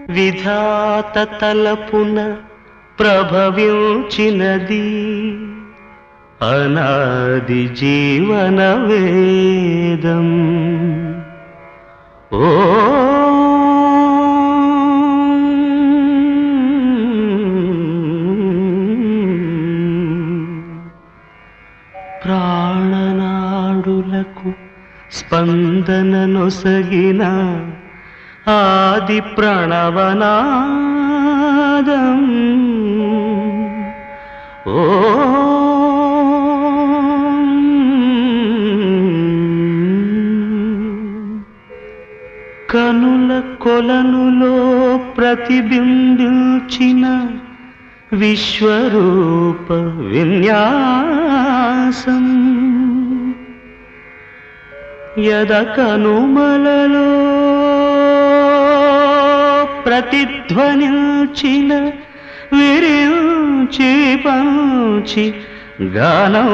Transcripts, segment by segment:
విధాత తలపున ప్రభవించినది అనాది జీవన వేదం. ఓ ప్రాణనాడులకు స్పందన నొసగిన ఆది ప్రణవనాదం. ఓ కనుల కొలనులో ప్రతిబింబించిన విశ్వరూప విన్యాసం. యద కనుమలలో ప్రతిధ్వనించిన విరించి పంచి గానం.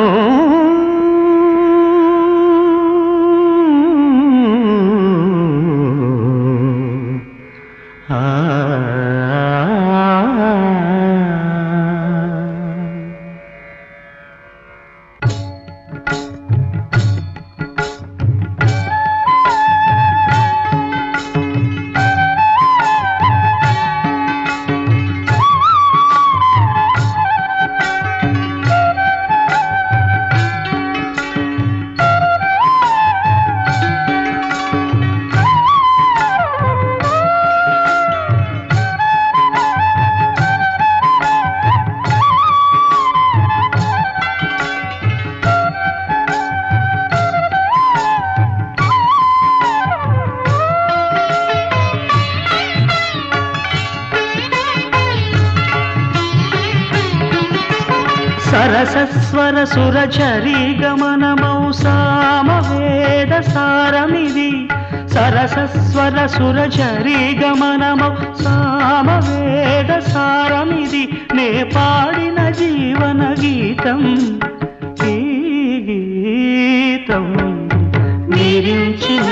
సరసస్వర సురచరీ గమనమౌ సామవేద సారమిది. సరసస్వర సురచరీ గమనమౌ సామవేద సారమిది. నే పాడిన జీవన గీతం ఈ గీతం. మీరించిన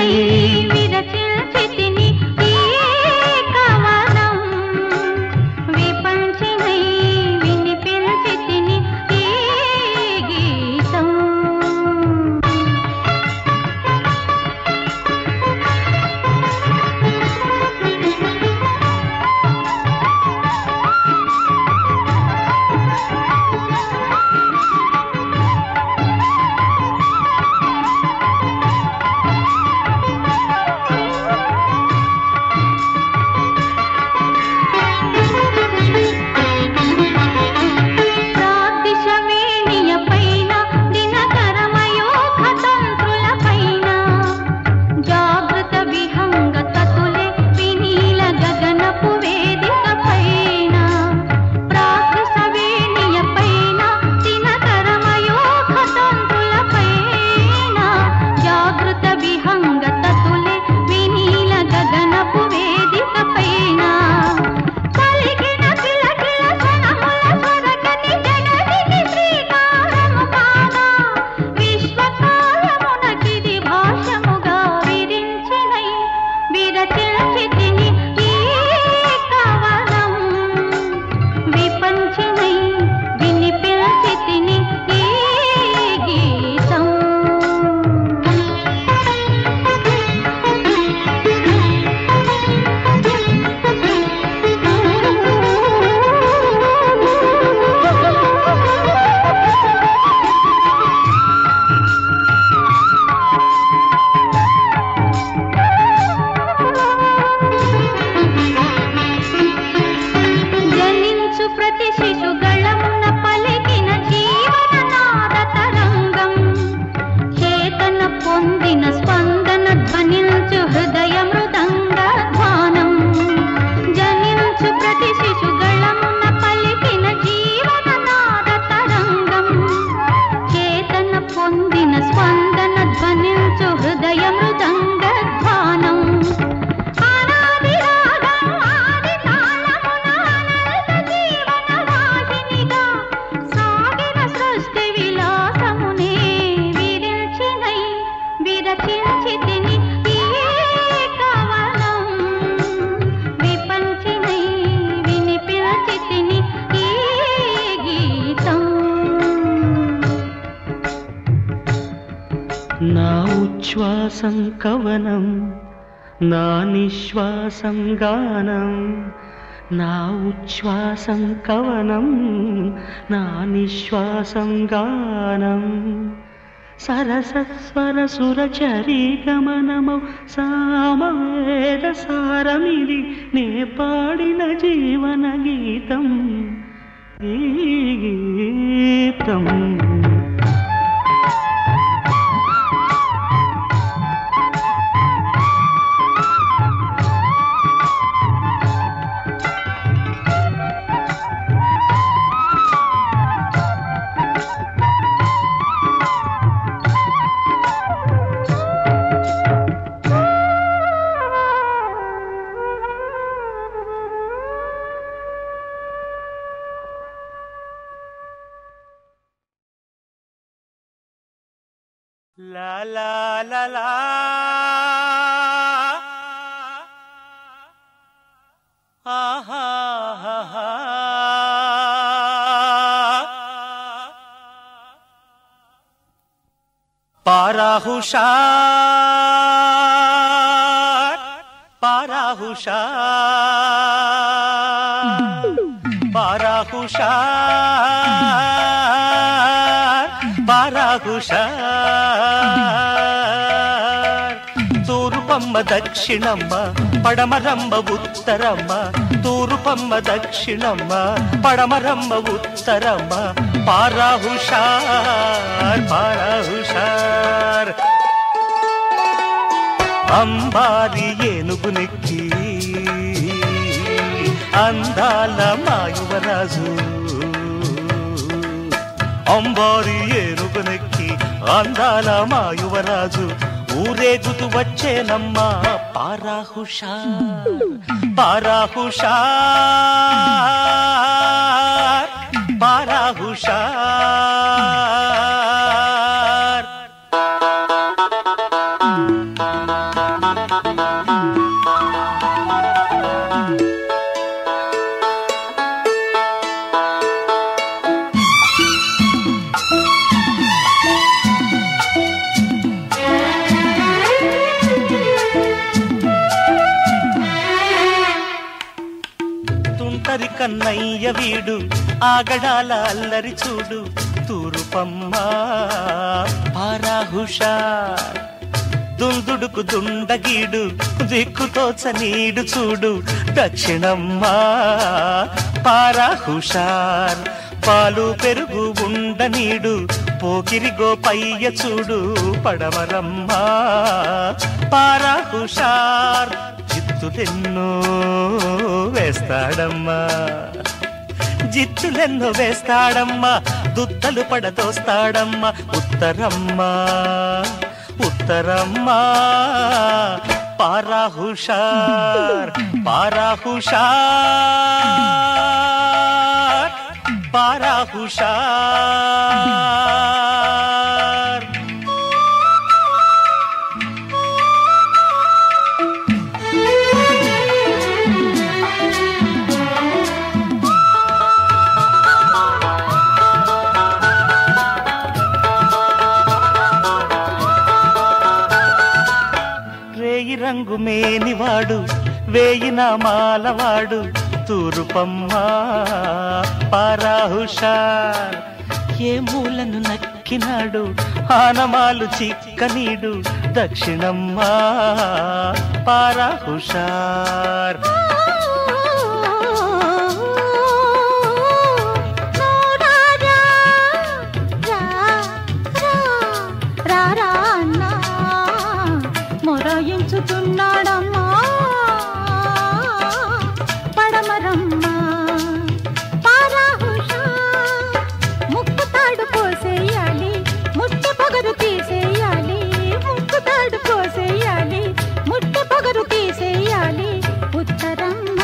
శ్వాసం కవనం నా నిశ్వాసం గానం నా ఉచ్ఛ్వాసం కవనం నా నిశ్వాసం గానం సరసస్వర సురచరీ గమనమౌ సామవేద సారమిది నే పాడిన జీవన గీతం ఈ గీతం La la la la aha ha ha parahushar parahushar parahushar parahushar తూర్పమ్మ దక్షిణమ్మ పడమరమ్మ ఉత్తరమ్మ తూర్పమ్మ దక్షిణమ్మ పడమరమ్మ ఉత్తరమ్మ పారాహుషార్ పారాహుషార్ అంబారి ఏనుగునెక్కి అందాల మాయువరాజు అంబారి ఏనుగునెక్కి అందాల మాయువరాజు ఊరేగుతూ వచ్చేనమ్మా పారాహుషార్ పారాహుషార్ పారాహుషార్ కన్నయ్య వీడు ఆగడాల అల్లరి చూడు తూరుపమ్మ పారాహుషార్ దుందుడుకు దుండగీడు దిక్కుతోచ నీడు చూడు దక్షిణమ్మ పారాహుషార్ పాలు పెరుగు ఉండనీడు పోకిరి గోపయ్య చూడు పడమరమ్మ పారాహుషార్ జిత్తులెన్నో వేస్తాడమ్మా జిత్తులెన్నో వేస్తాడమ్మా దుత్తలు పడదోస్తాడమ్మా ఉత్తరమ్మా ఉత్తరమ్మా పారాహుషార్ పారాహుషార్ పారాహుషార్ రంగు మేనివాడు వేయిన మాలవాడు తూరుపమ్మ పారాహుషార్ ఏ మూలను నక్కినాడు ఆనమాలు చిక్కనీడు దక్షిణమ్మ పారాహుషార్ మొరాయించుతున్నాడమ్మా పడమరమ్మ పారాహుషార్ ముక్కుతాడు కోసేయాలి ముట్టె పొగరు తీసేయాలి ముక్కుతాడు కోసేయాలి ముట్టె పొగరు తీసేయాలి ఉత్తరమ్మ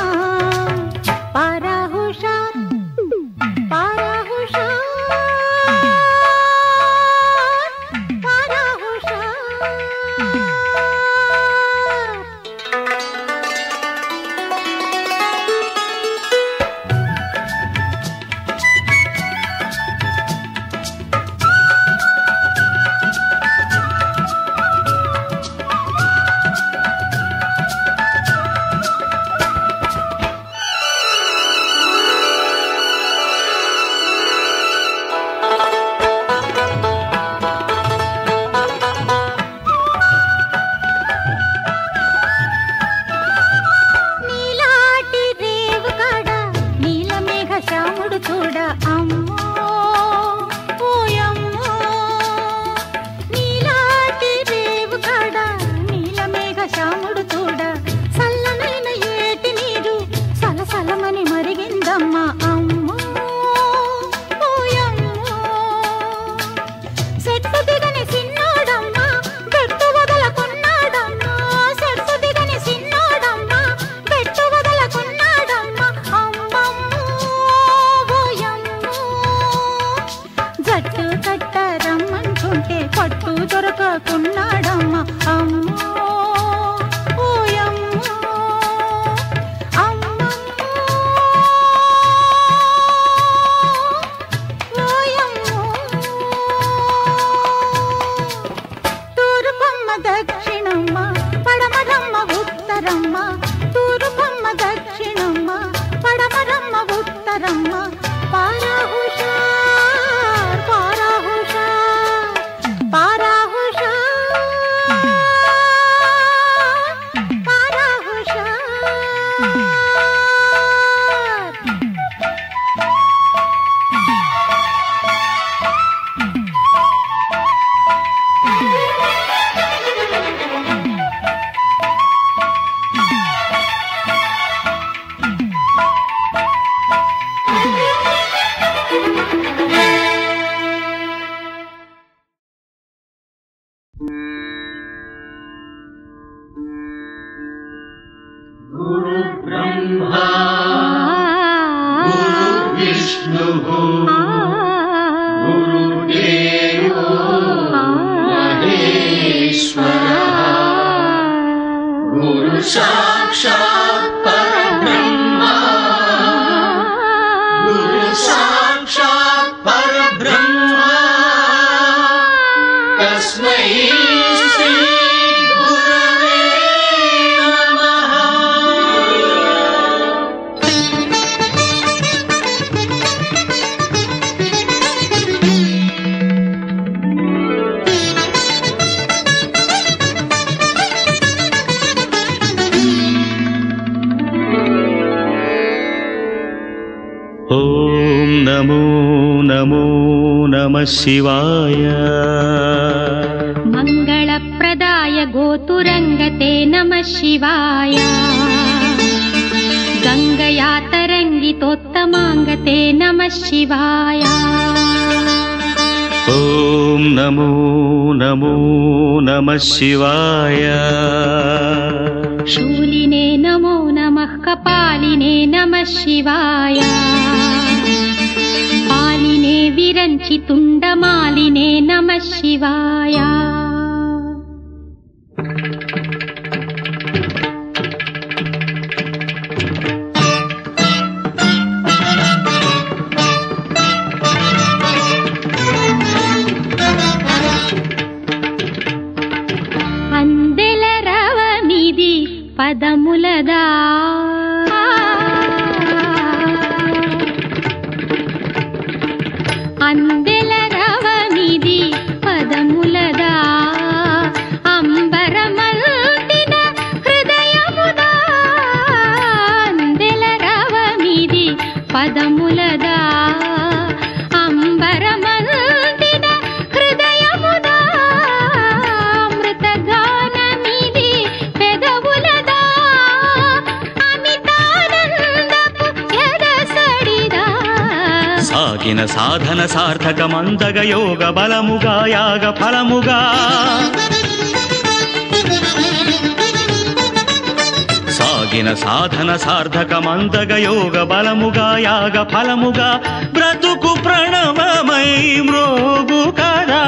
गुरुर्विष्णुः गुरुदेवो महेश्वरः गुरु साक्षात् परब्रह्म गुरु साक्षात् परब्रह्म तस्मै श्री गुरवे नमः। ఓం నమో నమో నమః శివాయ మంగళప్రదాయ గోతురంగతే నమః శివాయ గంగయా తరంగితోత్తమాంగతే నమః శివాయ ఓం నమో నమో నమః శివాయ శూలినే నమో నమః కపాలినే నమః శివాయ పాలినే విరంచి తుండమాలినే నమః శివాయ అందెల రవమిది పదములదా అందెల రవమిది పదములదా అంబరమల్దిన హృదయముదా అందెల రవమిది పదములదా అంబరమల్దిన హృదయముదా అమృతగానమిది పెదవులదా అమితానందపు ఎదసడిదా సాగిన సాధన సార్థకమందగ యోగ బలముగా యాగ ఫలముగా సాగిన సాధన సార్థకమందగ యోగ బలముగా యాగ ఫలముగా బ్రతుకు ప్రణవమై మ్రోగు కదా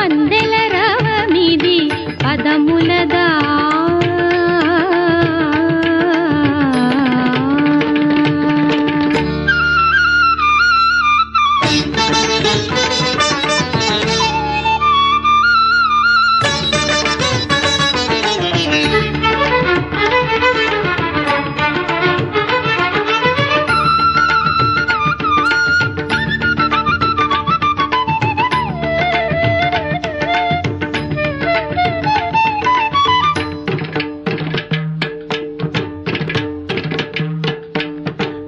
అందెల రవమిది పదములదా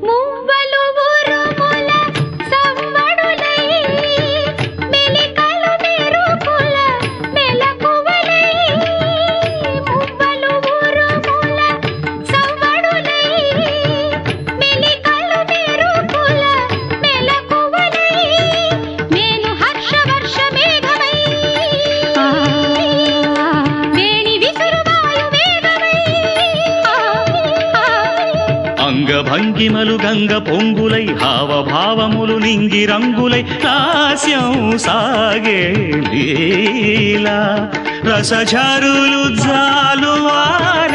మువ్వలు ఉరుముల సవ్వడులై మెలికలు మెరుపుల మెలకువలై మువ్వలు ఉరుముల సవ్వడులై మెలికలు మెరుపుల మెలకువలై నేను హర్షవర్ష మేఘమై వేణి విసురువాయు వేగమై అంగభంగిమలు గంగ పొంగులై హావభావములు నింగి రంగులై లాస్యం సాగే లీలా రసఝరులు జాలువారేలా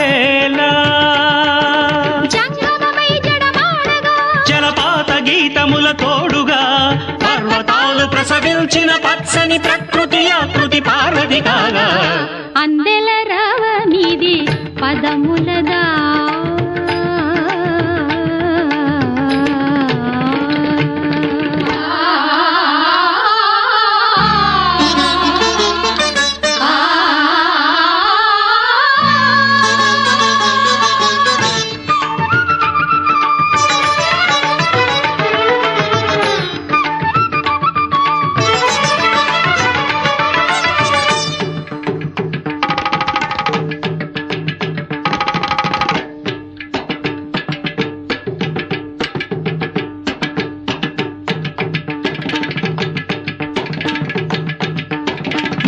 జంగమమై జడమాడగా జలపాత గీతముల తోడుగా పర్వతాలు ప్రసవించిన పచ్చని ప్రకృతి ఆకృతి పార్వతి కాగా అందెల రవమిది పదములదా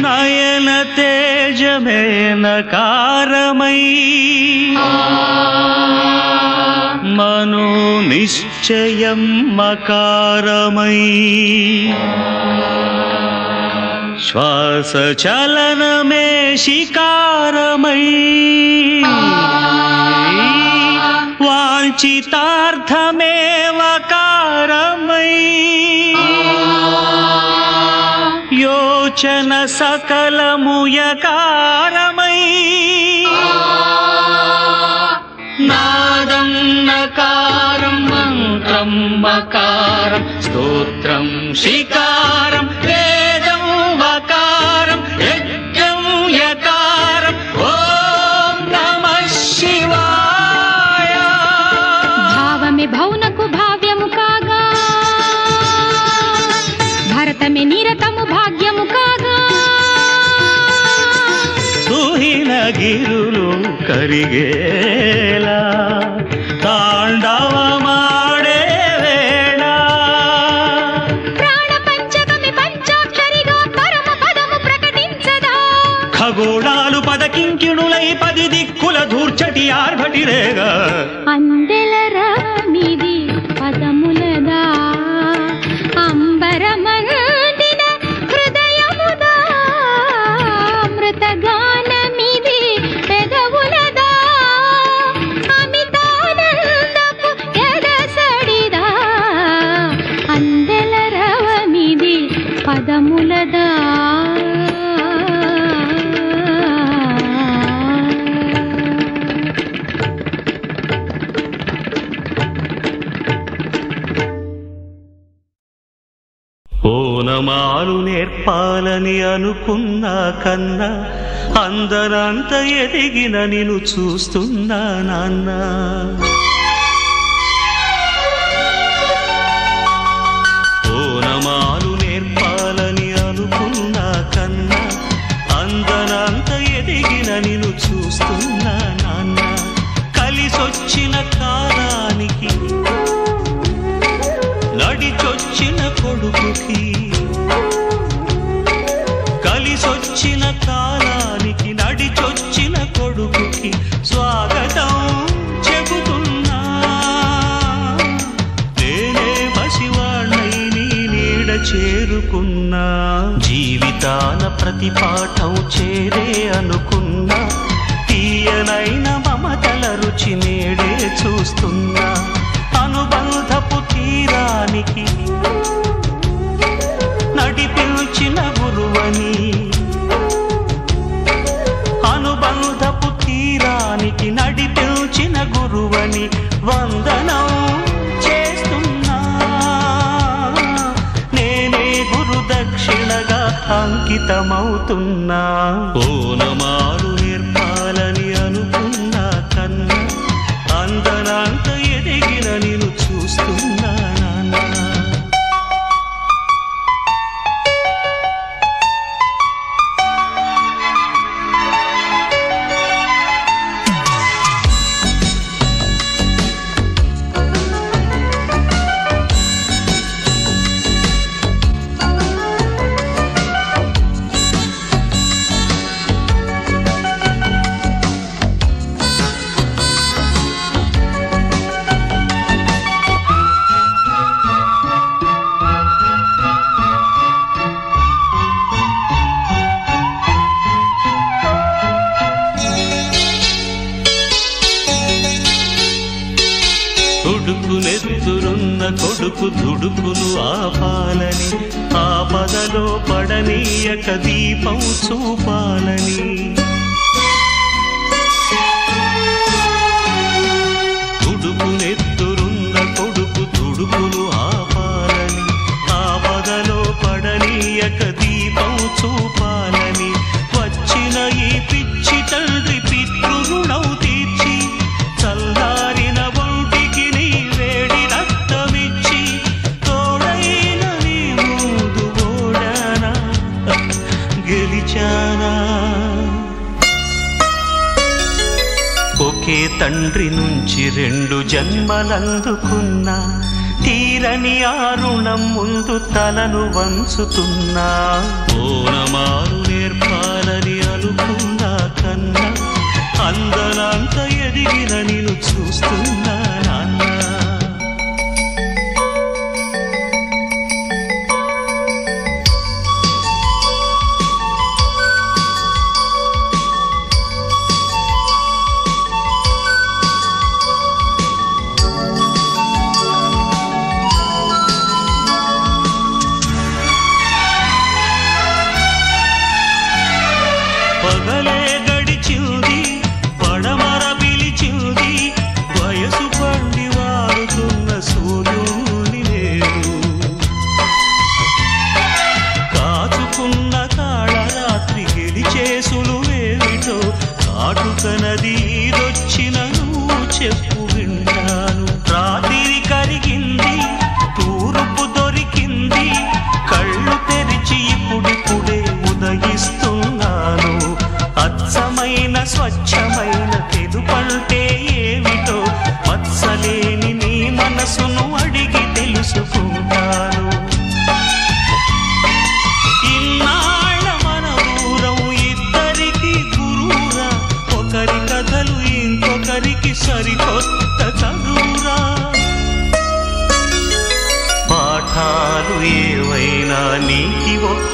నయన తేజమే నకారమై మను నిశ్చయం మకారమై శ్వాస చలనమే శికారమై వాంఛితార్థమేవ కారమై యోచన సకలముయకారమై నాదం నకారం మంత్రం మకారం స్తోత్రం శికారం వేదం వకారం యజ్ఞం యకారం ఓం నమః శివాయ. భావమే భౌనకు భావ్యము కాగా భరతమే నిరతము భాగ్యము కాగా తుహిన గిరులు కరిగేలా తాండవమాడే వేళ ప్రాణ పంచకమి పంచాక్షరిగా పరమ పదము ప్రకటించదా ఖగోళాలు పదకింకిణులై 10 దిక్కుల ధూర్చటి ఆర్భటిరేగా అందెల రామిది పదములదా అంబరమందిన హృదయముదా అమృతగానమిది పెదవులదా అమితానందపు ఎదసడిదా అందెల రవమిది పదములదా ఓనమాలు నేర్పాలని అనుకున్నా కన్నా అందరంత ఎదిగిన నిన్ను చూస్తున్నా నాన్న. ఓనమాలు నేర్పాలని అనుకున్నా కన్నా అందరంత ఎదిగిన నిన్ను చూస్తున్నా నాన్న. కలిసొచ్చిన కాలానికి నడిచొచ్చిన కొడుకుకి కలిసొచ్చిన కాలానికి నడిచొచ్చిన కొడుకుకి స్వాగతం చెబుతున్నా. నేనే పసివాణ్ణై నీ నీడ చేరుకున్నా. జీవితాన ప్రతి పాఠం చేరే అనుకున్నా. తీయనైన మమతల రుచి నేడే చూస్తున్నా. అనుబంధపు తీరానికి నడిపించిన గురువని అనుబంధపు తీరానికి నడిపించిన గురువని వందనం చేస్తున్నా. నేనే గురు దక్షిణగా అంకితమవుతున్నా. ఓనమాలు నేర్పాలని అనుకున్నా కన్నా అందనంత ఎదిగిన నిన్ను చూస్తున్నా నాన్న. తుడుకునెత్తురున్న కొడుకు దుడుకులు ఆపాలని ఆపదలో పడనీయక దీపం చూపాలని తుడుకునెత్తురున్న కొడుకు దుడుకులు ఆపాలని ఆపదలో పడనీయక దీపం చూపాలని వచ్చిన ఈ పిచ్చి తండ్రి పితృరుణం తీర్చి చల్లారిన ఒంటికి నీ వేడి రక్తమిచ్చి తోడైన నీ ముందు ఓడానా గెలిచానా. ఒకే తండ్రి నుంచి 2 జన్మలందుకున్నా. తీరని ఆ రుణం ముందు తలను వంచుతున్నా. ఓనమాలు నేర్పాలని అనుకున్నా కన్నా అందనంత ఎదిగిన నిన్ను చూస్తున్నా నాన్న.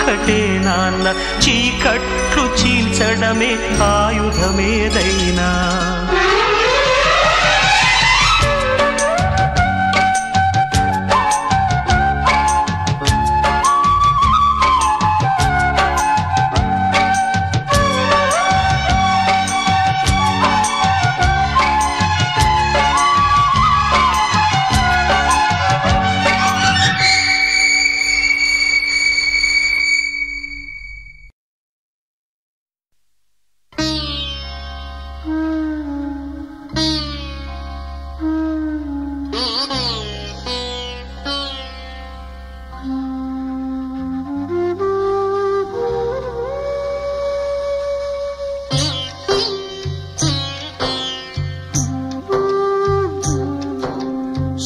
ఒక్కటే నాన్న, చీకట్లు చీల్చడమే ఆయుధమేదైనా.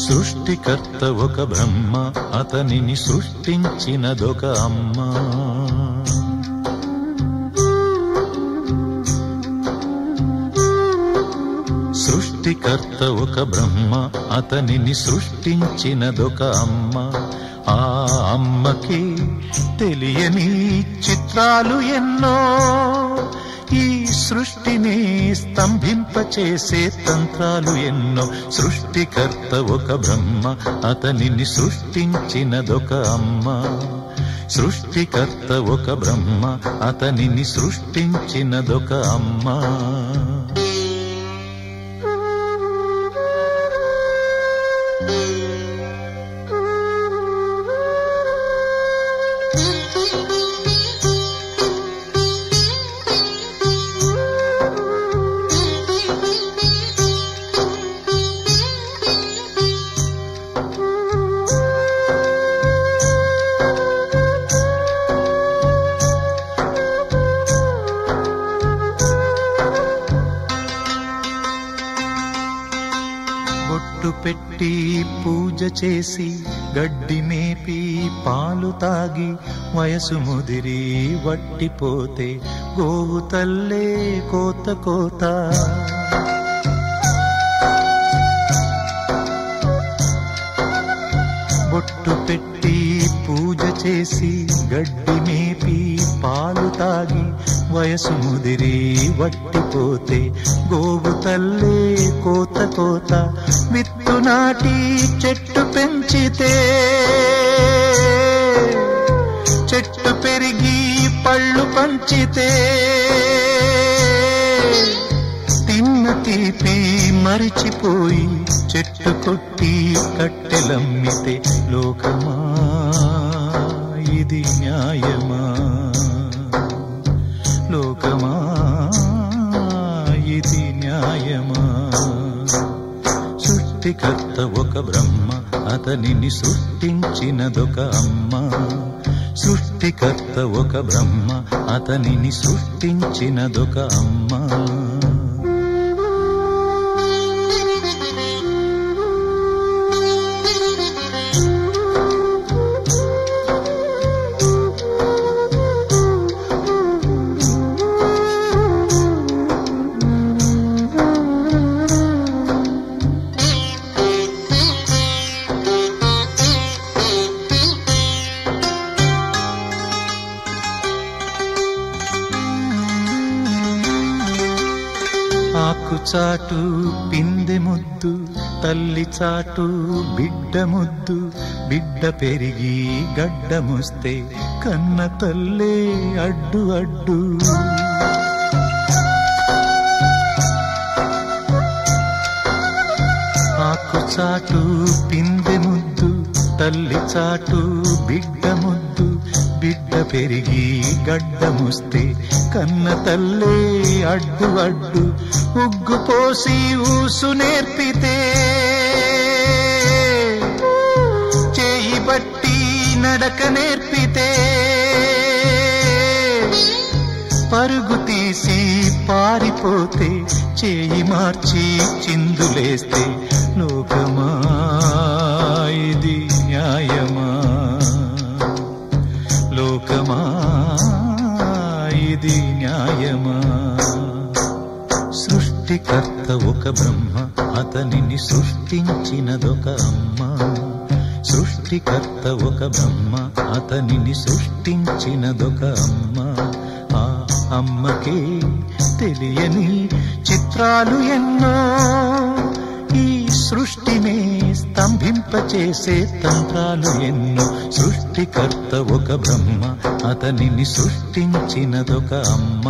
సృష్టికర్త ఒక బ్రహ్మ, అతనిని సృష్టించినదొక అమ్మ. సృష్టికర్త ఒక బ్రహ్మ, అతనిని సృష్టించినదొక అమ్మ. ఆ అమ్మకి తెలియని చిత్రాలు ఎన్నో, ఈ సృష్టిని స్తంభింపచేసే తంత్రాలు ఎన్నో. సృష్టికర్త ఒక బ్రహ్మ, అతనిని సృష్టించినదొక అమ్మ. సృష్టికర్త ఒక బ్రహ్మ, అతనిని సృష్టించినదొక అమ్మ. పెట్టి పూజ చేసి గడ్డి మేపి పాలు తాగి వయసు ముదిరి వట్టిపోతే గోవు తల్లే కోత కోత. బొట్టు పెట్టి పూజ చేసి గడ్డి మేపి పాలు తాగి వయసు ముదిరి వట్టిపోతే గోవు తల్లే కోత కోత. విత్తు నాటి చెట్టు పెంచితే చెట్టు పెరిగి పళ్ళు పంచితే తిన్న తీపి మరిచిపోయి చెట్టు కొట్టి కట్టెలమ్మితే లోకమా ఇది న్యాయమా? లోకమా ఇది న్యాయమా? సృష్టికర్త ఒక బ్రహ్మ, అతనిని సృష్టించినదొక అమ్మ. సృష్టికర్త ఒక బ్రహ్మ, అతనిని సృష్టించినదొక అమ్మ. చాటు పిందె ముద్దు, తల్లి చాటు బిడ్డ ముద్దు. బిడ్డ పెరిగి గడ్డముస్తే కన్న తల్లే అడ్డు అడ్డు. ఆకు చాటు పిందె ముద్దు, తల్లి చాటు బిడ్డ ముద్దు. బిడ్డ పెరిగి గడ్డముస్తే కన్న తల్లే అడ్డు అడ్డు. ఉగ్గు పోసి ఊసు నేర్పితే చేయి బట్టి నడక నేర్పితే పరుగు తీసి పారిపోతే చేయి మార్చి చిందులేస్తే లోకమా ఇది న్యాయమా? లోకమా ఇది న్యాయమా? సృష్టికర్త ఒక బ్రహ్మ, అతనిని సృష్టించినదొక అమ్మ. సృష్టికర్త ఒక బ్రహ్మ, అతనిని సృష్టించినదొక అమ్మ. ఆ అమ్మకే తెలియని చిత్రాలు ఎన్నో, ఈ సృష్టినే స్తంభింపచేసే తంత్రాలు ఎన్నో. సృష్టికర్త ఒక బ్రహ్మ, అతనిని సృష్టించినదొక అమ్మ.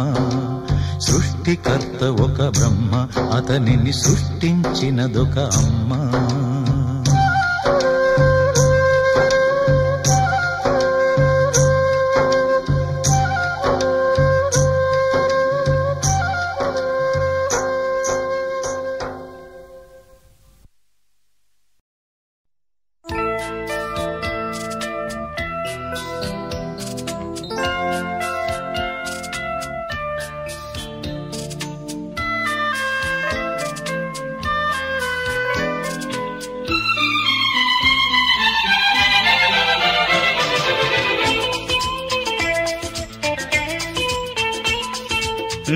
సృష్టికర్త ఒక బ్రహ్మ, అతనిని సృష్టించినదొక అమ్మ.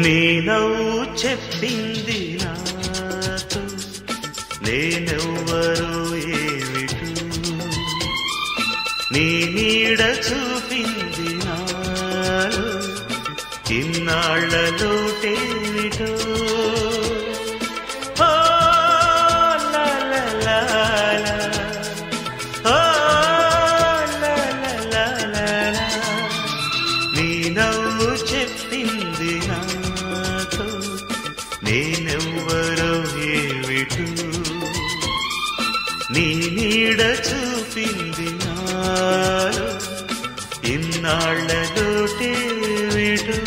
నీ నవ్వు చెప్పింది నాతో నేనెవ్వరో ఏమిటో, నీ నీడ చూపింది నాలో ఇన్నాళ్లలోటేమిటో. ఓ లా లా లా లా, ఓ లా లా లా లా, నీ నవ్వు చెప్పింది నాతో నేనెవ్వరో ఏమిటో, నీ నీడ చూపింది నాలో ఇన్నాళ్లలోటేమిటో.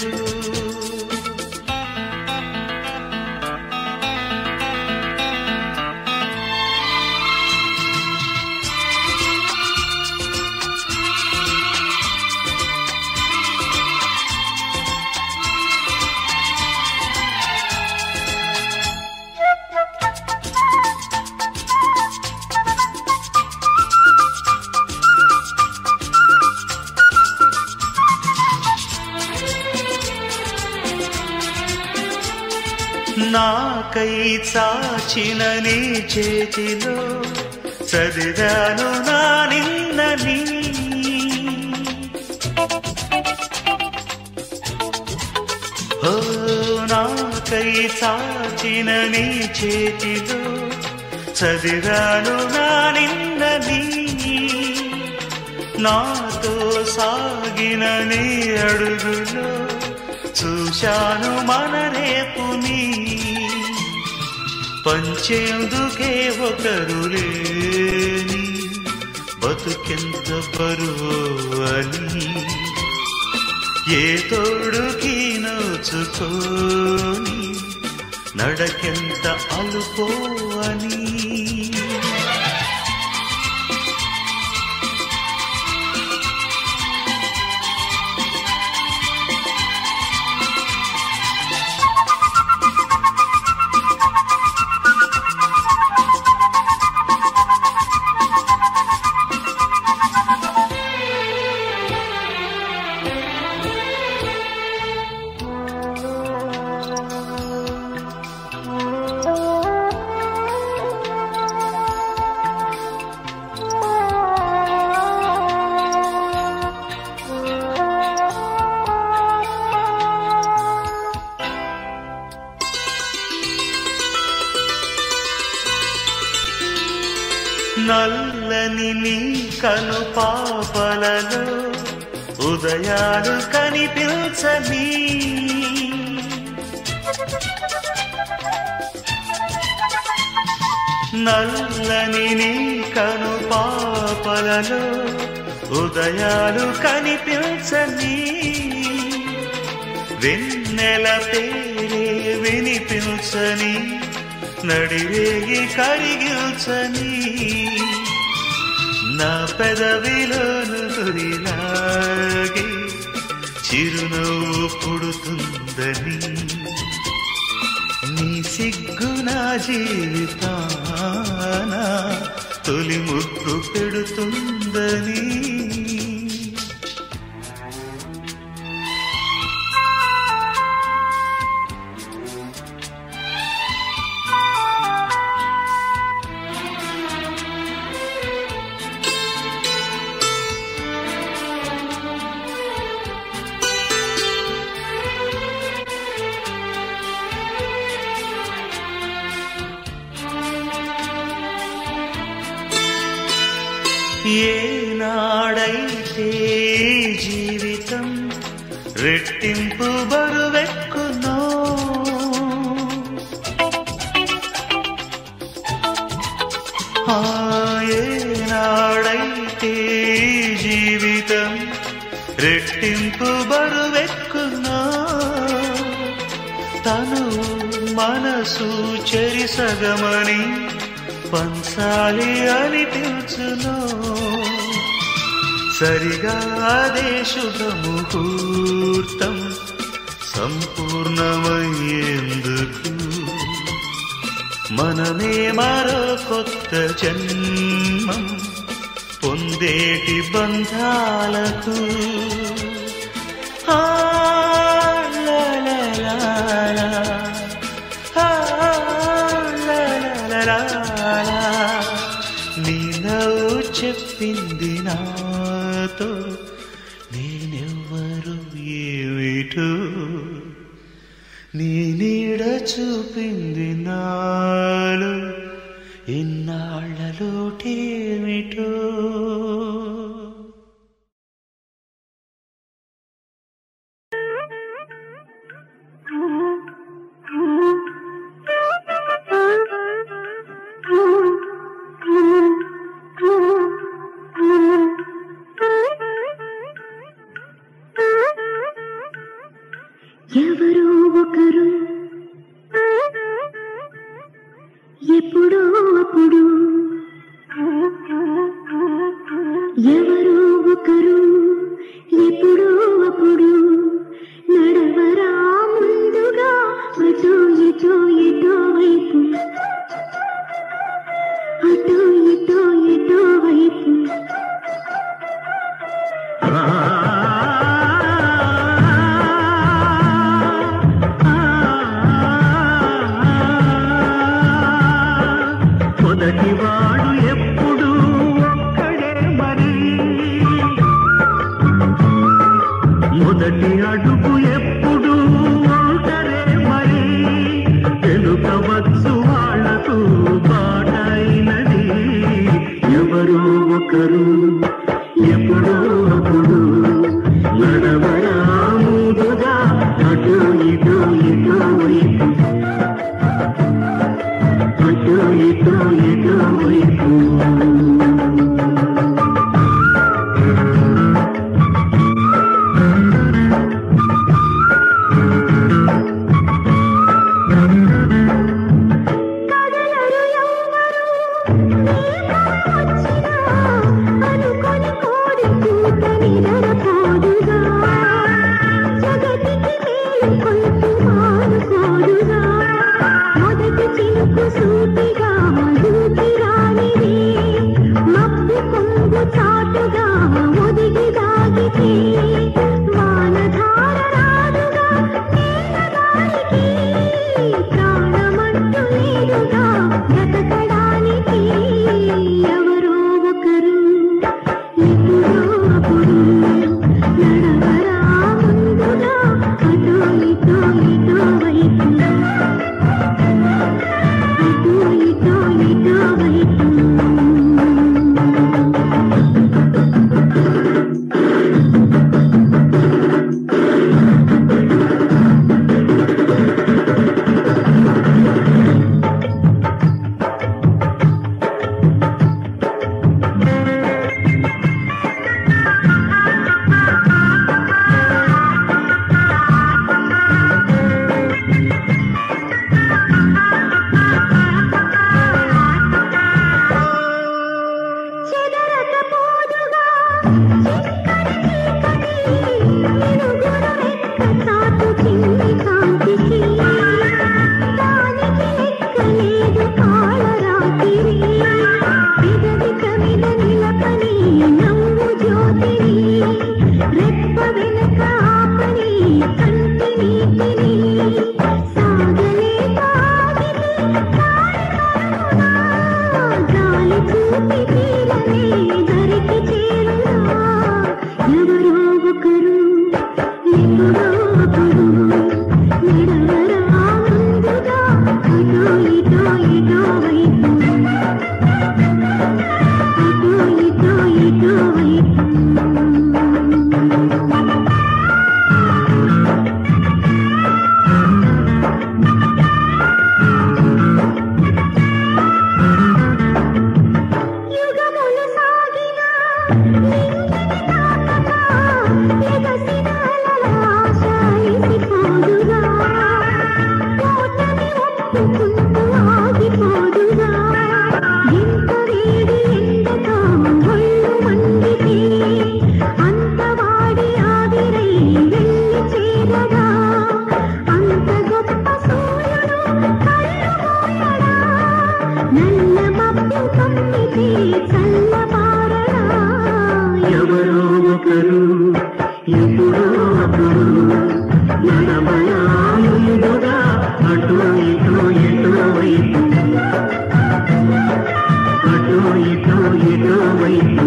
నాకై చాచిన నీ చేతిలో చదివాను నా నిన్నని, ఓ నాకై చాచిన నీ చేతిలో చదివాను నా నిన్నని, నాతో సాగిన నీ అడుగులో చూశాను మన రేపుని, పంచేందుకే ఒకరు లేని బతుకెంత బరువు అని, ఏ తోడుకి నోచుకోని నడకెంత అలుపో అని. నల్లని నీ కను పాపలలో ఉదయాలు కనిపించని, నల్లని నీ కను పాపలలో ఉదయాలు కనిపించని, వెన్నెల పేరే వినిపించని, నడిరేగి కరిగిల్చని, నా పెదవిలోను తొలిలాగి చిరునవ్వు పుడుతుందని, నీ సిగ్గు నా జీవితాన తొలి ముగ్గు పెడుతుందని. ఏనాడైతే జీవితం రెట్టింపు బరువెక్కునో ఏనాడైతే జీవితం రెట్టింపు బరువెక్కునో తను మనసు చెరిసగమని పంచాలి అనిపించును సరిగా అదే శుభముహూర్తం సంపూర్ణమయ్యేందుకు మనమే మరో కొత్త జన్మం పొందేటి బంధాలకు నీ నవ్వు చెప్పింది నాతో నేనెవ్వరు ఏమిటో నీ నీడ చూపింది నాలో ఇన్నాళ్ళలోటేమిటో ఎవరో ఒకరు ఎప్పుడో అప్పుడు ఎవరో ఒకరు ఎప్పుడో అప్పుడు నడవరా ముందుగా అటో ఇటో ఎటో వైపు అటో ఇటో ఎటో వైపు మొదటివాడు ఎప్పుడు ఒక్కడే మరి మొదటి అడుగు ఎప్పుడు ఒంటరే మరి తెలుపవచ్చు వాళ్లకు బాటైనది ఎవరో ఒకరు ఎప్పుడో అప్పుడు నడవరా ముందుగా అటు ఇటు ఇటు వైపు అటు ఇటు ఇటు వైపు ఎవరో ఒకరు వైపు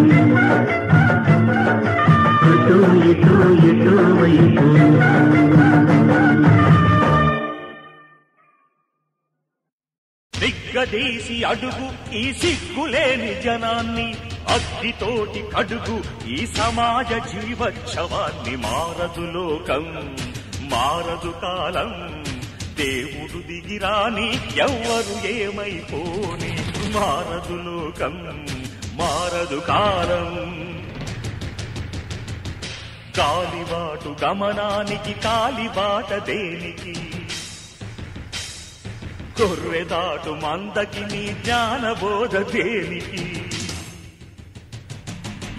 అటు ఇటు ఎటు వైపు దిగ్గదీసి అడుగు ఈ సిగ్గులేని జనాన్ని అగ్నితోటి కడుగు ఈ సమాజ జీవోత్సవాన్ని మారదు లోకం మారదు కాలం దేవుడు దిగిరాని ఎవ్వరు ఏమైపోని మారదు లోకం మారదు కాలం కాలిబాటు గమనానికి కాలిబాట దేనికి కొర్రెదాటు మందకి నీ జ్ఞానబోధ దేనికి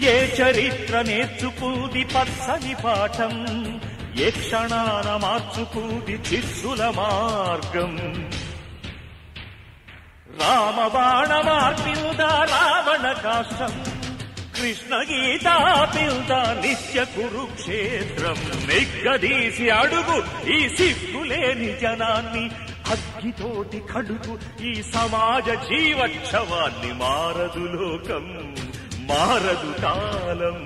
ఏ చరిత్ర నేర్చుకుంది పచ్చని పాఠం ఏ క్షణాన మార్చుకుంది చిస్సుల మార్గం రామబాణ మార్పిల్దా రావణ కాష్టం కృష్ణ గీతా పిల్దా నిత్య కురుక్షేత్రం నిగ్గదీసి అడుగు ఈ సిగ్గులేని జనాన్ని అగ్గితోటి కడుగు ఈ సమాజ జీవోత్సవాన్ని మారదు లోకం మారదు కాలం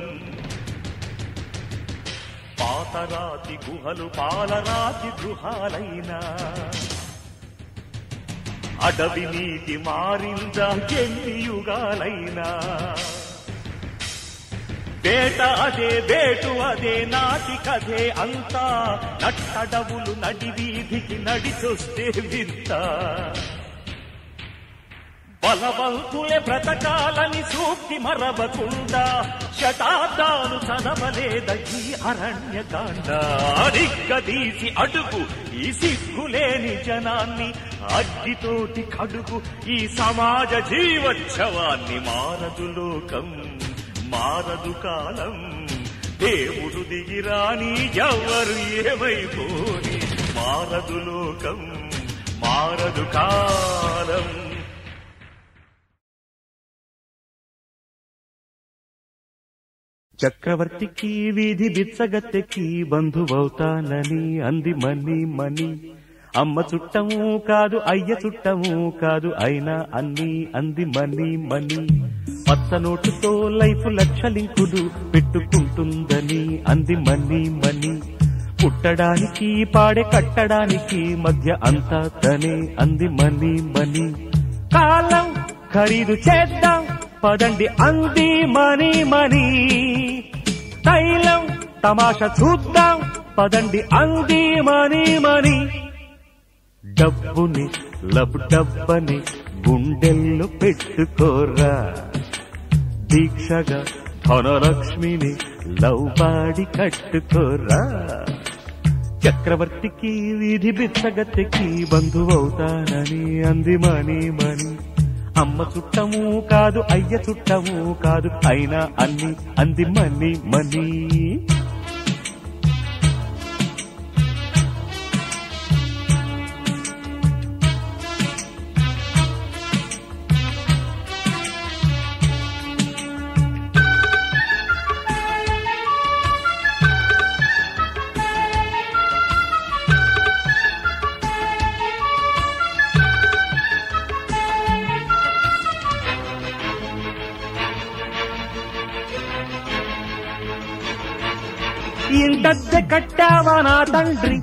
పాతరాతి గుహలు పాలరాతి గృహాలైనా అడవి నీటి మారిందా ఎన్ని యుగాలైనా వేట అదే వేటు అదే నాటికదే అంతా నట్టడవులు నడి వీధికి నడిచొస్తే వింత బలవంతులే బ్రతకాలని సూక్తి మరవకుండా శతాబ్దాలు చదవలేద ఈ అరణ్యకాండ దిగ్గదీసి అడుగు ఈ సిగ్గులేని జనాన్ని అగ్గితోటి కడుగు ఈ సమాజ జీవోత్సవాన్ని మారదు లోకం మారదు కాలం దేవుడు దిగిరాని ఎవరు ఏమైపోని మారదు లోకం మారదు కాలం చక్రవర్తికి వీధి బిచ్చగత్తెకి బంధువవుతానని అంది మని మని అమ్మ చుట్టము కాదు అయ్య చుట్టము కాదు అయినా అన్ని అంది మని మని పచ్చ నోటుతో లైఫ్ లక్షలింకులు పెట్టుకుంటుందని అంది మని మని పుట్టడానికి పాడే కట్టడానికి మధ్య అంతా తనే అంది మని మని కాలం ఖరీదు చేద్దాం పదండి అంది మని మని తైలం తమాషా చూద్దాం పదండి అంది మని మని డబ్బుని డబ్బని గుండెల్లో పెట్టుకోరా దీక్షగా ధనలక్ష్మిని లవ్వాడి కట్టుకోరా చక్రవర్తికి వీధి బిచ్చగత్తెకి బంధువవుతానని అంది మని మని అమ్మ చుట్టము కాదు అయ్య చుట్టము కాదు అయినా అన్ని అంది మని మని ఇంటద్దె కట్టావా నా తండ్రి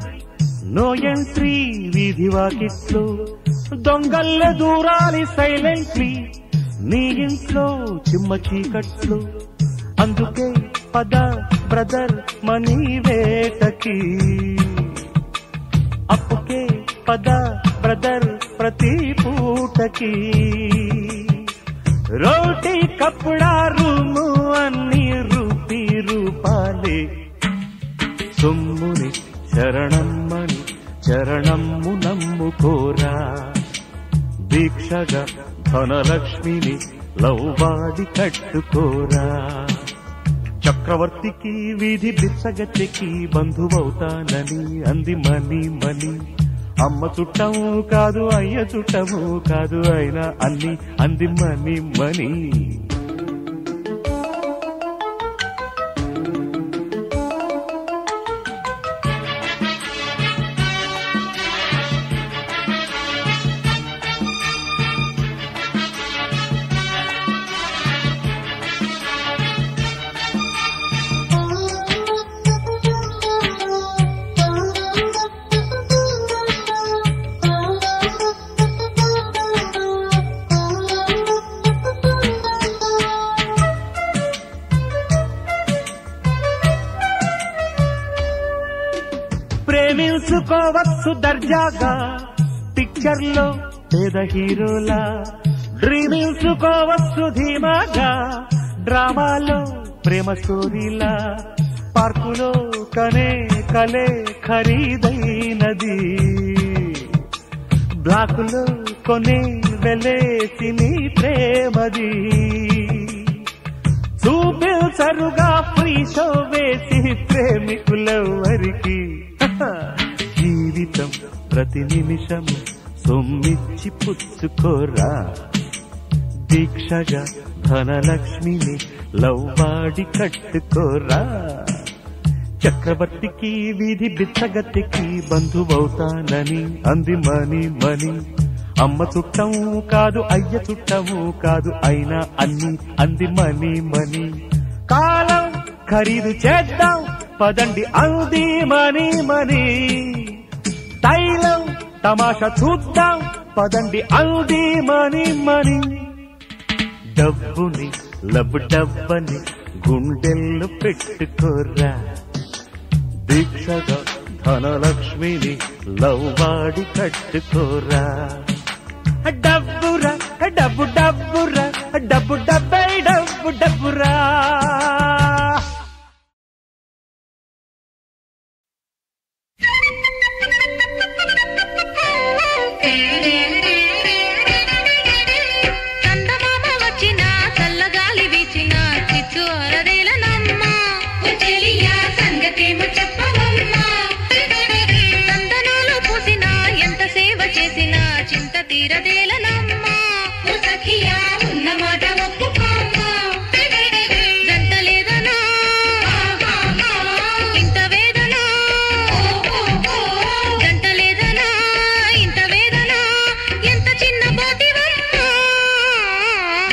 నో ఎంట్రీ వీధి వాకిట్లో దొంగల్లే దూరాలి సైలెంట్లీ నీ ఇంట్లో చిమ్మ చీకట్లు అందుకే పద బ్రదర్ మనీ వేటకి అప్పుకే పద బ్రదర్ ప్రతి పూటకి రోటీ కప్పుడా రూము అన్ని రూపాలే సొమ్ముని శరణమ్మని చరణమ్ము నమ్ముకోరా దీక్షగా ధనలక్ష్మిని లవ్వాడి కట్టుకోరా చక్రవర్తికి వీధి బిచ్చగత్తెకి బంధువవుతానని అంది మని మని అమ్మ చుట్టము కాదు అయ్య చుట్టము కాదు అయినా అన్ని అంది మని మని పిలుచుకోవచ్చు దర్జాగా పిక్చర్ లో పేద హీరోలా డ్రీమించుకోవచ్చు ధీమాగా డ్రామాలో ప్రేమ స్టోరీలా పార్కులో కనే కలే ఖరీదైనది బ్లాకులో కొనే వెలేసి నీ ప్రేమది చూపించరుగా ఫ్రీ షో వేసి ప్రేమికులెవరికి జీవితం ప్రతి నిమిషం సొమ్మిచ్చి పుచ్చుకోరా దీక్షగా ధనలక్ష్మిని లవ్వాడి కట్టుకోరా చక్రవర్తికి వీధి బిచ్చగత్తికి బంధువవుతానని అంది మని మని అమ్మ చుట్టం కాదు అయ్య చుట్టము కాదు అయినా అన్ని అంది మని మని కాలం ఖరీదు చేద్దాం పదండి అంది మని మని తైలం తమాషా చూద్దాం పదండి అంది మని మని డబ్బుని డబ్బని గుండెల్లో పెట్టుకోరా దీక్షగా ధనలక్ష్మిని లవ్వాడి కట్టుకోరా డబ్బురా డబ్బు డబ్బురా డబ్బు డబ్బై డబ్బు డబ్బురా చందమామ వచ్చిన చల్లగాలి వీచిన చిచ్చు అరదేలనమ్మ చెలియా సంగతేమో చెప్పవమ్మా చందనాలు పూసిన ఎంత సేవ చేసిన చింత తీరదేలనమ్మ సఖియా ఉన్న మాట ఒప్పుకోమ్మా జంట లేదనా ఇంత వేదన జంట లేదనా ఇంత వేదన ఎంత చిన్న పోతివమ్మా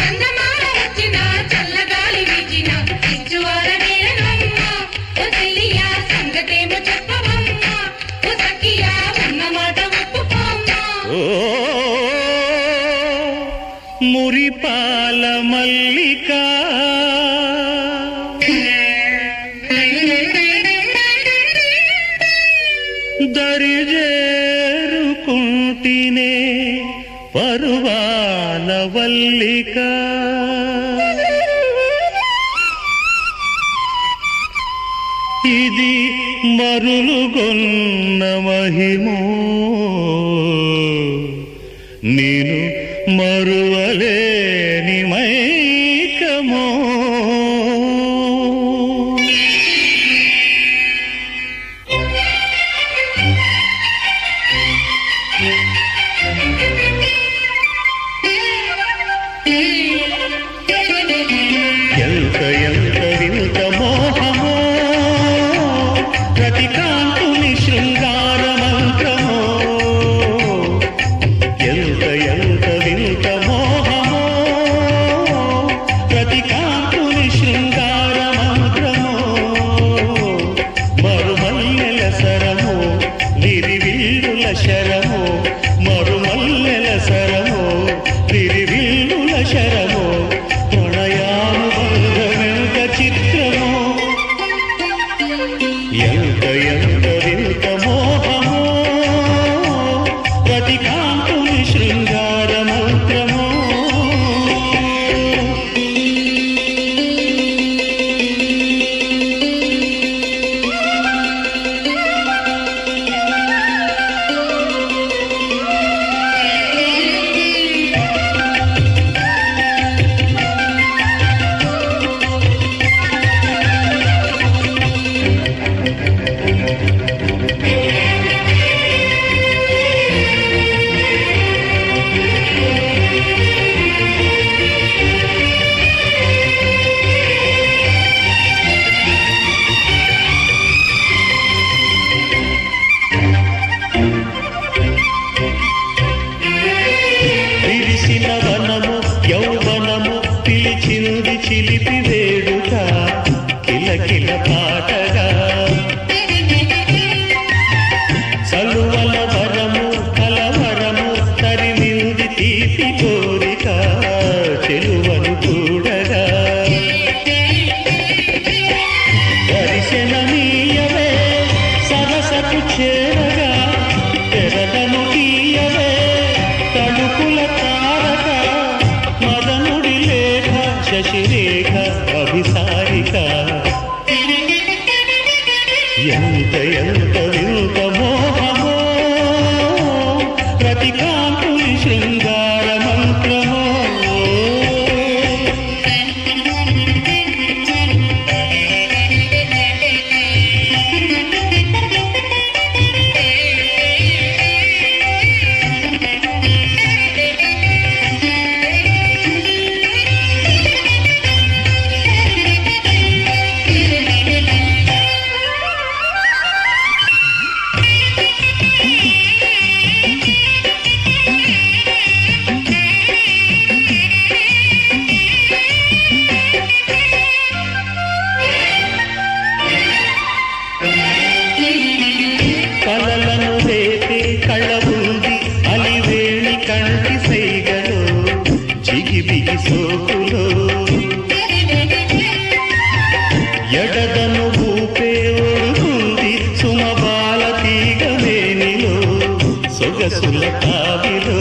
చందమామ వచ్చిన చల్లగాలి వీచిన చిచ్చు అరదేలనమ్మ చెలియా సంగతేమో చెప్పవమ్మా సఖియా ఉన్న మాట ఒప్పుకోమ్మా మురిపాల మల్లిక దరిజేరుకుంటినే పరువాల వల్లిక ఇది మరులుగొన్న మహిమో నేను మరువలేని మైకమో ఎంత ఎంత వింత మోహమో ప్రతి కాంతుని శృంగార మంత్రమో ఎంత ఎంత వింత మోహమో ప్రతి కాంతుని శృంగార మంత్రమో మరుమల్లెల సరమో విరివిల్లుల శరమో మరుమల్లెల సరమో విరివిల్లుల శరమో ప్రణయానుబంధమెంత చిత్రమో ఎంత ఎంత వింత మోహమో ప్రతి కాంతుని శృంగార మంత్రమో విరిసిన వనము యౌవనము పిలిచింది చిలిపి వేడుక కిలకిల పాటగా చలువల వరము కలవరము తరిమింది తీపి కోరిక చెలువను కూడగా దర్శనమీయవే సరసకు చేరగా శశిరేఖ అభిసారిక ఎంత ఎంత వింత మోహమో ప్రతికాంతుని శృంగార మంత్రమో కలలను రేపే కళ్ళబుంది అలివేణి కంటి సైగలో జిగిబిగి సోకులో ఎడదను ఊపే ఒడుగుంది సుమబాల తీగ వేణిలో సొగసుల కావిలో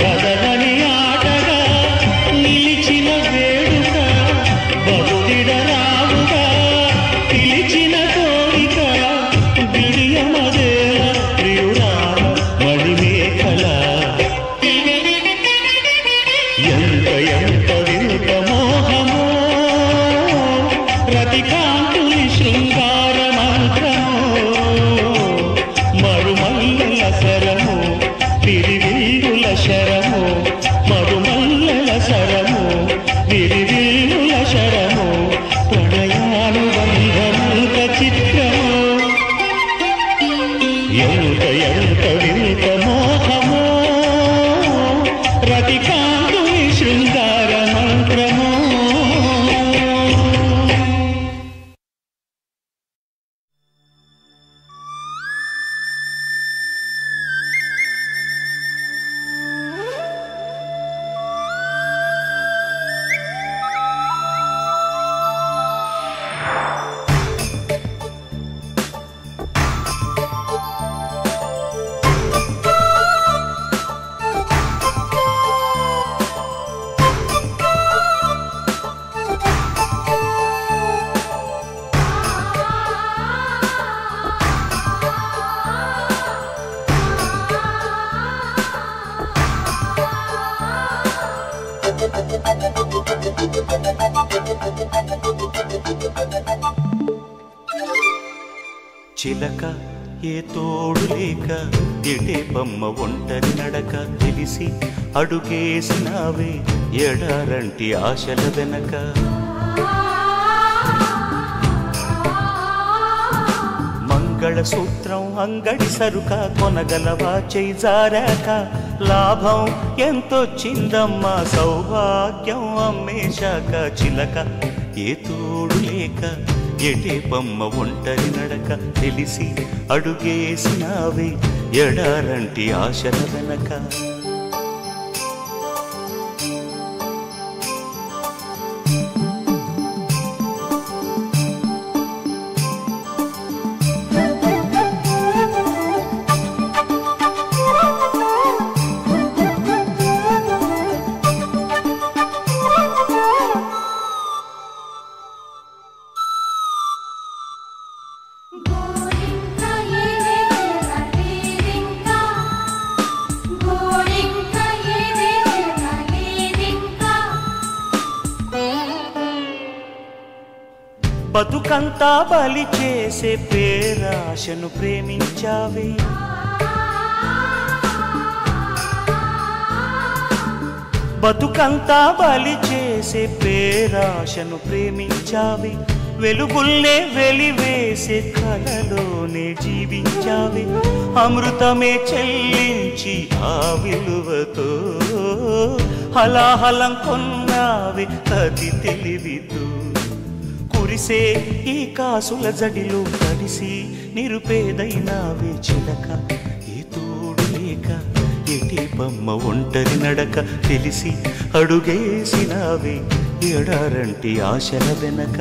కదలని ఆటగా నిలిచిన వేడుక బదులిడరావుగా పిలిచిన కోరిక బిడియమదేల ప్రియురాల మణిమేఖల ఎంత ఎంత వింత మోహమో రతికాంతుని శృంగార మంత్రమో మరుమల్లెల శరము విరివిల్లుల శరము మరుమల్లెల శరము విరివిల్లుల శరము ప్రణయానుబంధముక చిత్రము ఎంత ఎంత వింత మోహమో రతికాంతుని శృంగార మంత్రమో చిలక ఏ తోడు లేక ఎటే బొమ్మ ఒంటరి నడక తెలిసి అడుగేసినావే ఎడారంటి ఆశల వెనక మంగళసూత్రం అంగడి సరుక కొనగలవా చేయి జారాక లాభం ఎంతొచ్చిందమ్మా సౌభాగ్యం అమ్మేశాక చిలక ఏ తోడు లేక ఎటే బొమ్మ ఒంటరి నడక తెలిసి అడుగేసినావే ఎడారంటి ఆశల వెనక బతుకంతా బలి చేసే పేరాశను ప్రేమించావే బతుకంతా బలి చేసే పేరాశను ప్రేమించావే వెలుగుల్నే వెలివేసే కలలోనే జీవించావే అమృతమే చెల్లించి ఆ విలువతో హలాహలం కొన్నావే అతి తెలివితో కురిసే ఈ కాసుల జడిలో తడిసి నిరుపేదైనావే చిలక ఏ తోడు లేక ఎటి బొమ్మ ఒంటరి నడక తెలిసి అడుగేసినావే ఎడారంటి ఆశల వెనక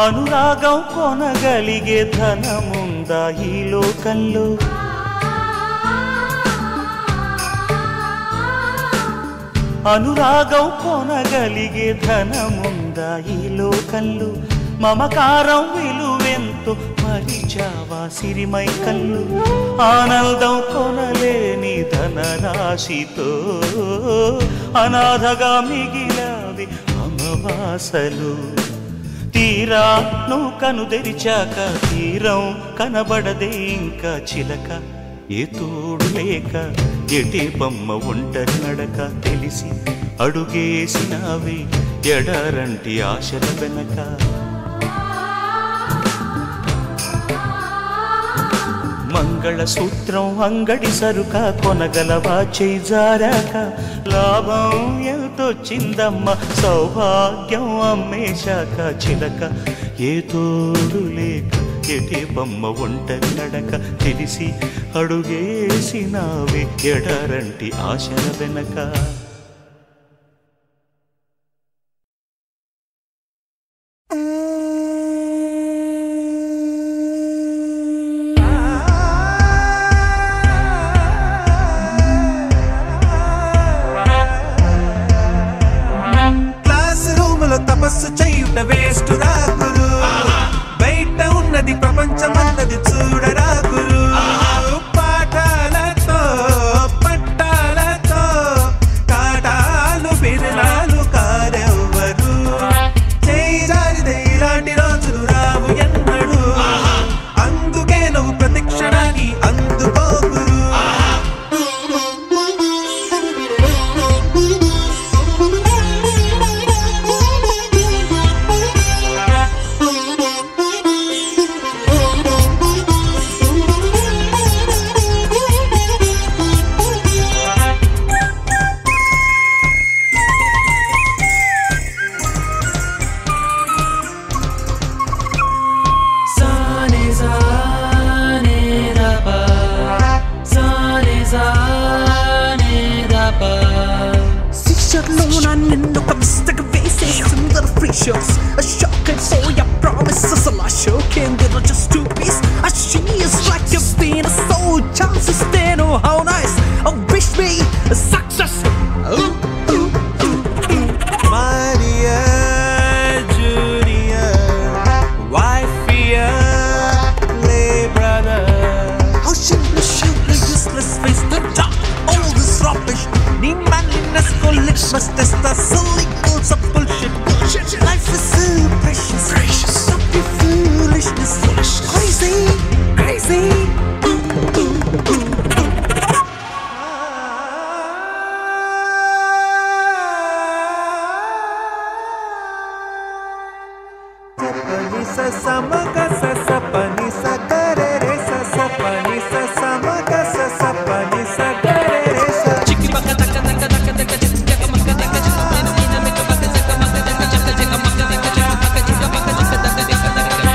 అనురాగం కొనగలిగే ధనముందా ఈ లోకంలో? అనురాగం కొనగలిగే ధనముందా ఈ లోకంలో? మమకారం విలువెంతో మరిచావా సిరిమై కళ్ళు? ఆనందం కొనలేని ధనరాశితో అనాథగా మిగిలావి అమవాసలు. తీరా నువ్వు కను తెరిచాక తీరం కనబడదే ఇంకా చిలక. ఏ తోడు లేక ఎటే బొమ్మ ఒంటరి నడక తెలిసి అడుగేసినావే ఎడారంటి ఆశల వెనక. మంగళసూత్రం అంగడి సరుక కొనగలవా చేయి జారాక? లాభం ఎంతొచ్చిందమ్మ సౌభాగ్యం అమ్మేశాక చిలక. ఏ తోడు లేక ఎటే బొమ్మ ఒంటరి నడక తెలిసి అడుగేసినావే ఎడారంటి ఆశల వెనక. తపస్సు చేయుట వేస్ట్ రాకురు, బయట ఉన్నది ప్రపంచమన్నది చూడరాకురు. పాఠాలతో పట్టాలతో కాటాలు బిర్లాలు కారెవ్వరు. చేయి జారితే ఇలాంటి రోజులు రావు ఎన్నడు. అందుకే నువ్వు ప్రతిక్షణాన్ని అందుకోకురు. A shock and so your promises a lot shocking. They are just two pieces. She is like a being a soul. Chances they know how nice. Oh, wish me a success. Maria Junior, wifey, lay brother. How shameless, useless face the top. All this rubbish. Need manliness, go litmus test the silly girls of bullshit. Life is so precious, precious. Don't be foolishness, crazy, crazy. Pani sa sama ga sa sa pani sa ga re re sa sa pani sa sama ga sa sa pani sa ga re re sa. Chiki baka taka taka taka taka chika chika maka taka chika mena mena meka baka chika maka taka chika chika maka taka chika maka chika maka chika taka taka chika taka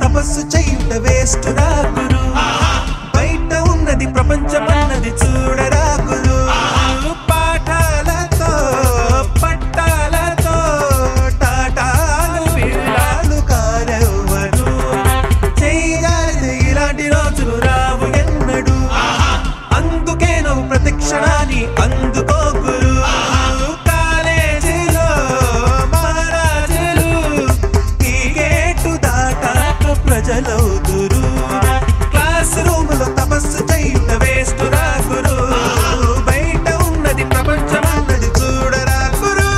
తపస్సు చేయుట waste రాకురు బయట ఉన్నది ప్రపంచమన్నది చూడరాకురు పాఠాలతో పట్టాలతో టాటాలు పిల్లాలు కారెవ్వరు చేయాలి ఇలాంటి రోజులు రావు ఎన్నడు అందుకే నువ్వు ప్రతిక్షణాన్ని అందుకోకురు కాలేజీలో మహారాజులు ఈ గేటు దాటాక ప్రజలవుతురు క్లాస్ రూమ్ లో తపస్సు చేయుట వేస్ట్ రాకురు బయట ఉన్నది ప్రపంచం అన్నది చూడరాకురు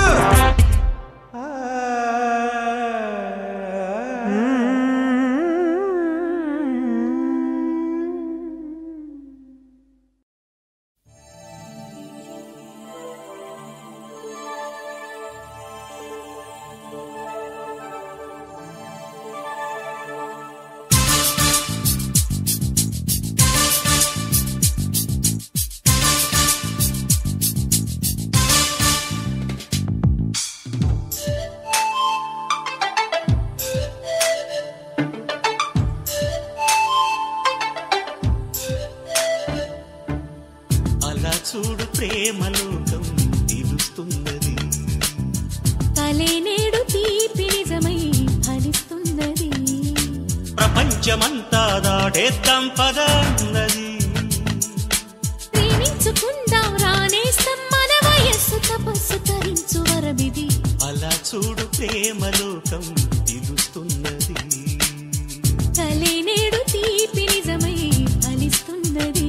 అలా చూడు ప్రేమలోకం తెలుస్తున్నది కలే నేడు తీపి నిజమై ఫలిస్తున్నది ప్రపంచమంతా దాటేద్దాం పద అన్నది ప్రేమించుకుందాం రానేస్తాం మన వయస్సు తపస్సు తరించు వరమిది అలా చూడు ప్రేమలోకం తెలుస్తున్నది కలే నేడు తీపి నిజమై ఫలిస్తున్నది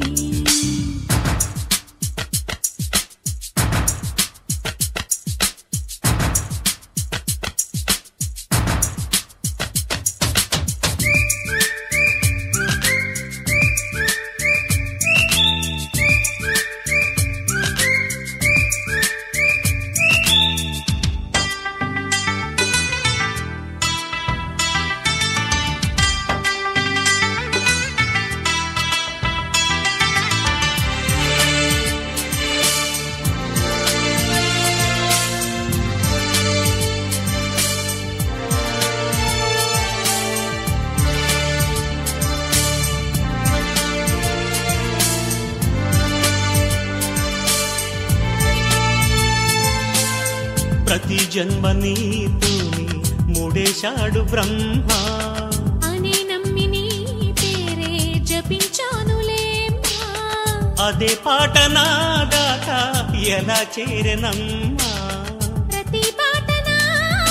ప్రతి జన్మ నీతోని మూడేశాడు బ్రహ్మ అనే నమ్మి నీ పేరే జపించానులేమ్మా అదే పాట నా దాకా ఎలా చేరనమ్మా ప్రతి పాట నా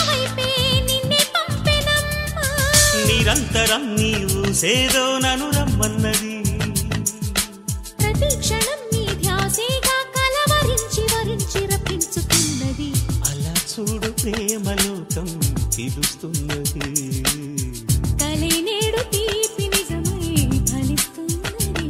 వైపే నిన్నే పంపెనమ్మా నిరంతరం నీవు సేదో నను రమ్మన్నది ప్రతి క్షణం నీ ధ్యాసేగా కలవరించి వరించి రప్పించుతున్నది అలా చూడు ప్రేమలోకం తెలుస్తున్నది కలే నేడు తీపి నిజమై ఫలిస్తున్నది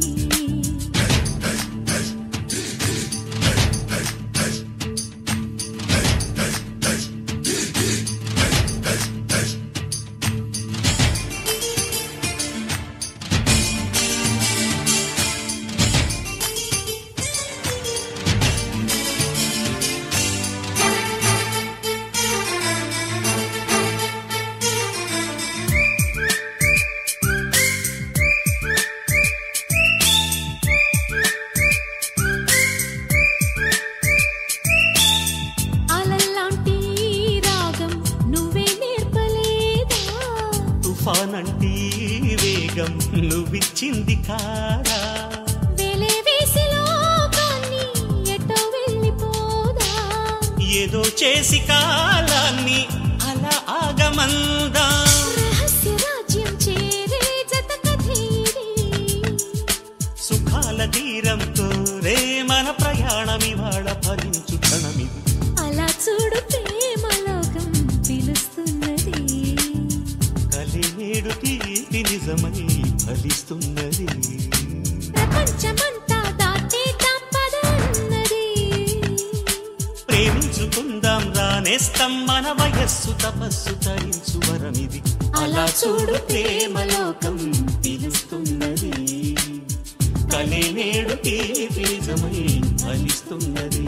అలల్లాంటి రాగం నువ్వే నేర్పలేదా తుఫానంటి వేగం నువ్విచ్చింది కాదా వెలే వేసి లోకాన్ని ఎటో వెళ్ళిపోదా ఏదో చేసి కాలాన్ని అలా ఆగమందా రహస్య రాజ్యం చేరే జత కథేది సుఖాల తీరంతో రే మన ప్రయాణం ఇవాళ ఫలించు క్షణమిది అలా చూడు ప్రేమలోకం పిలుస్తున్నది కలినేడు తీపి నిజమై ఫలిస్తున్నది ప్రపంచమంతా దాటేద్దాం పద అన్నది ప్రేమించుకుందాం రానేస్తాం మన వయస్సు తపస్సు తరించు వరమిది అలా చూడు ప్రేమలోకం పిలుస్తున్నది కలినేడు తీపి నిజమై ఫలిస్తున్నది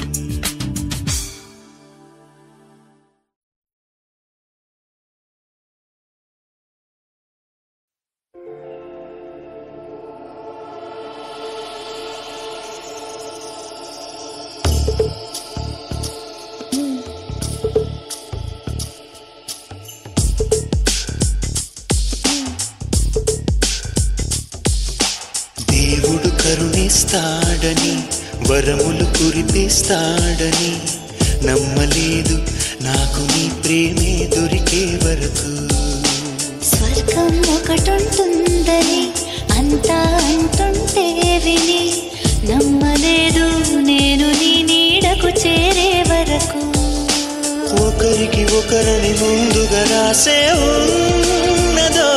కరుణిస్తాడని వరములు కురిపిస్తాడని నమ్మలేదు నాకు నీ ప్రేమే దొరికే వరకు. స్వర్గం ఒకటుంటుందని అంతా అంటుంటే విని నమ్మలేదు నేను నీ నీడకు చేరే వరకు. ఒకరికి ఒకరని ముందుగా రాసే ఉన్నదో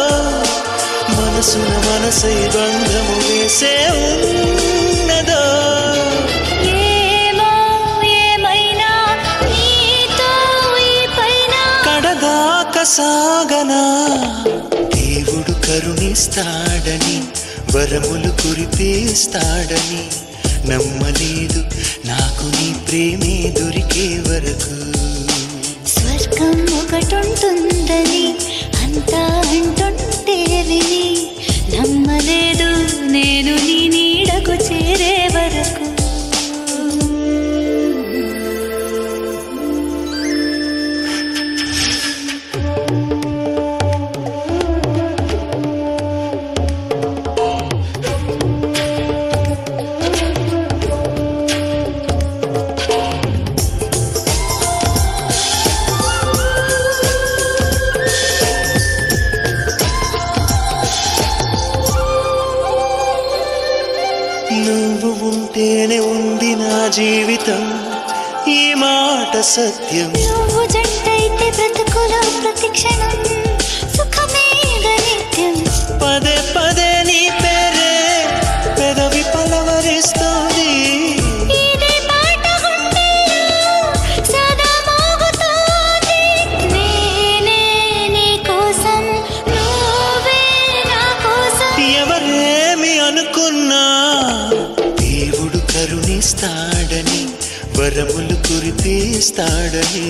మనసున మనసై బంధము వేసే ఉన్నదో. ఏమో ఏమైనా నీతో ఈ పైన కడదాకా సాగనా. దేవుడు కరుణిస్తాడని వరములు కురిపిస్తాడని నమ్మలేదు నాకు నీ ప్రేమే దొరికే వరకు. స్వర్గం ఒకటుంటుందని అంతా అంటుంటే విని నమ్మలేదు నేను నీ నీడకు చేరే వరకు. నువ్వు ఉంటేనే ఉంది నా జీవితం ఈ మాట సత్యం. నువ్వు జంటైతే బ్రతుకులో ప్రతిక్షణం సుఖమేగ నిత్యం. పదే పదే నీ పేరే పెదవి పలవరిస్తోంది. ఇదే పాట గుండెల్లో సదా మోగుతోంది. నేనే నీ కోసం నువ్వే నా కోసం. ఎవరేమి అనుకున్నా దేవుడు కరుణిస్తాడని వరములు కురిపిస్తాడని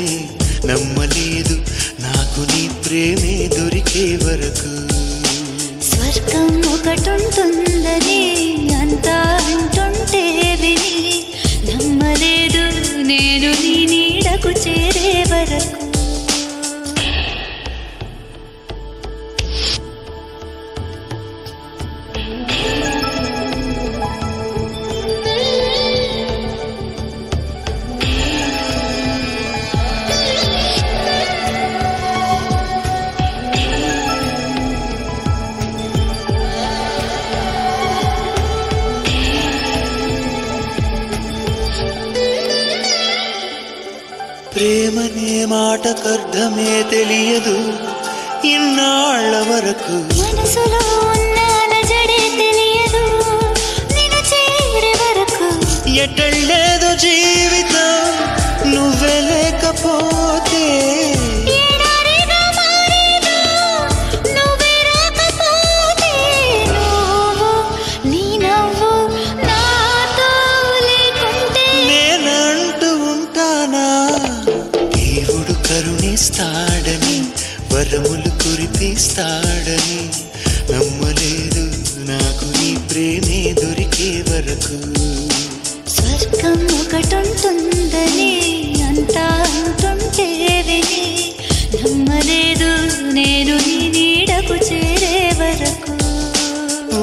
నమ్మలేదు నాకు నీ ప్రేమే దొరికే వరకు. స్వర్గం ఒకటుంటుందని అంతా అంటుంటే విని నమ్మలేదు నేను నీ నీడకు చేరే వరకు. ప్రేమనే మాటకర్థమే తెలియదు ఇన్నాళ్ల వరకు. మనసులో ఉన్న అలజడే తెలియదు నిన్ను చేరే వరకు. ఎటళ్ళేదో జీవితం నువ్వే లేకపోతే. ఎడారిగా మారేదో నువ్వే రాకపోతే. నువ్వు నీ నవ్వు నాతో లేకుంటే నేనంటూ ఉంటానా. దేవుడు కరుణిస్తాడని వరములు కురిపిస్తాడని నమ్మలేదు నాకు నీ ప్రేమే దొరికే వరకు. స్వర్గం ఒకటుంటుందని అంతా అంటుంటే విని నమ్మలేదు నేను నీ నీడకు చేరే వరకు.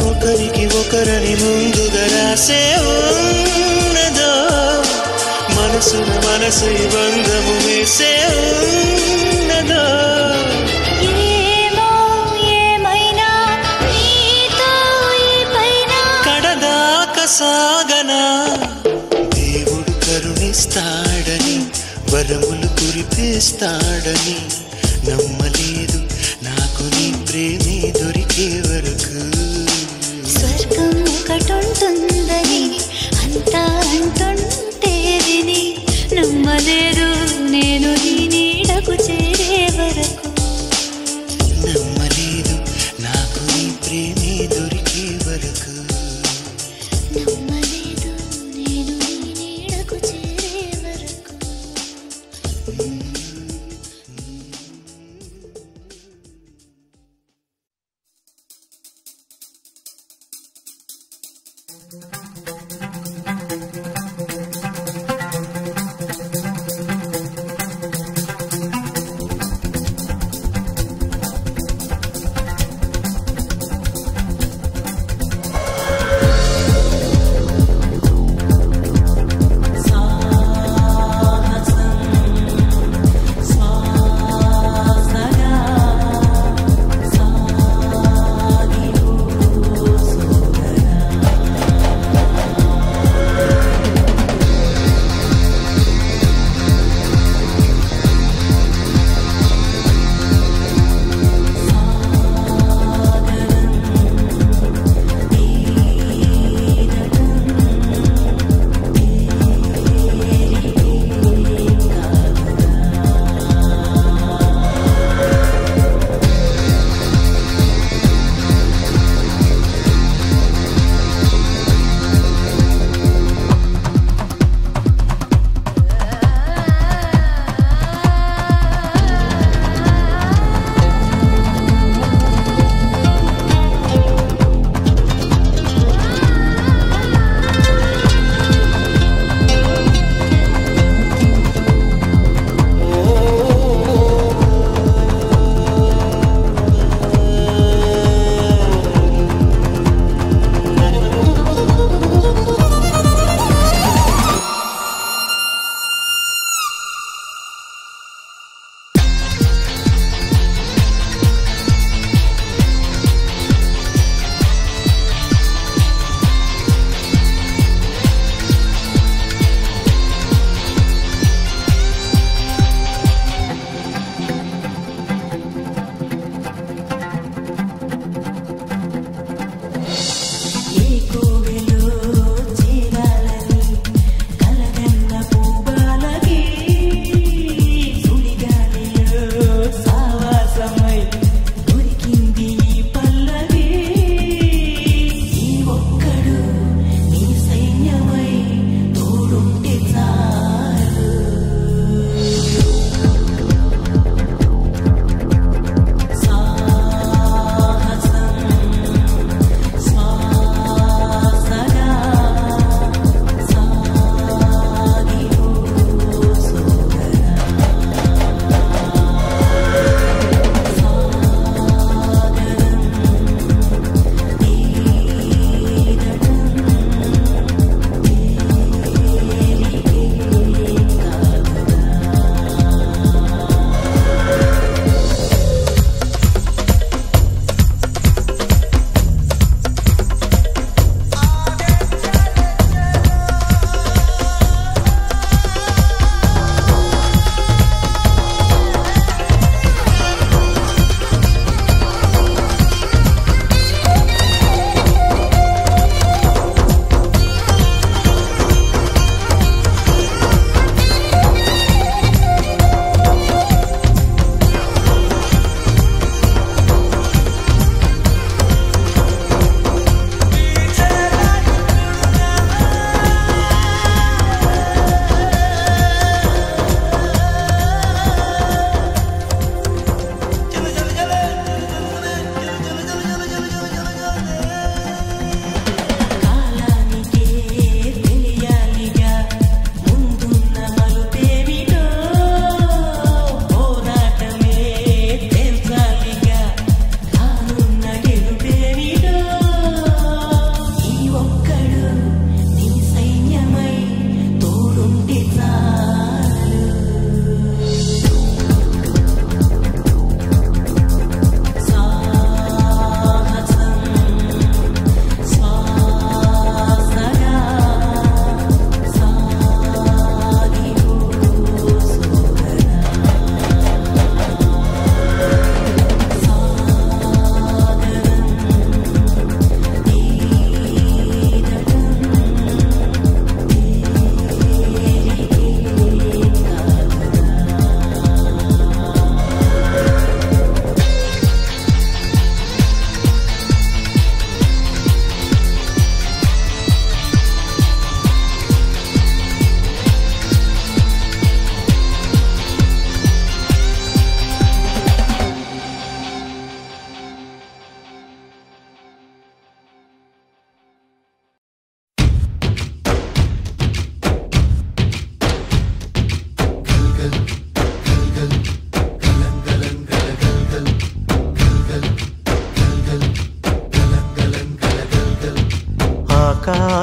ఒకరికి ఒకరని ముందుగా రాసే ఉన్నదో మనసున మనసై బంధము వేసే ఉన్నదో. ఏమో ఏమైనా నీతో ఈ పైన కడదాకా సాగనా. దేవుడు కరుణిస్తాడని వరములు కురిపిస్తాడని నమ్మలేదు నాకు నీ ప్రేమే దొరికే వరకు. స్వర్గం ఒకటుంటుందని అంతా అంటుంటే విని నమ్మలేదు నేను నీ నీడకు చేరే వరకు. నమ్మలేదు నాకు నీ ప్రేమే దొరికే వరకు. నమ్మలేదు నేను నీ నీడకు చేరే వరకు.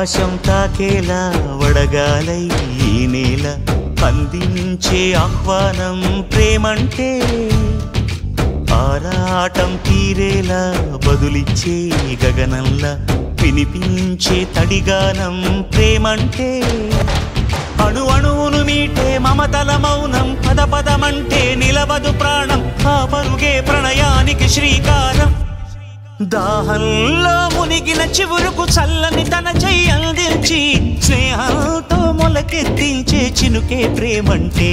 ఆకాశం తాకేలా వడగాలై ఈ నేల అందించే ఆహ్వానం ప్రేమంటే ఆరాటం తీరేలా బదులిచ్చే గగనంలా వినిపించే తడిగానం ప్రేమంటే అణు అణువును మీటే మమతల మౌనం పద పదమంటే నిలవదు ప్రాణం ఆ పరుగే ప్రణయానికి శ్రీకారం దాహంలో మునిగిన చివురుకు చల్లని తన చెయ్యి అందించి స్నేహంతో మొలకెత్తించే చినుకే ప్రేమంటే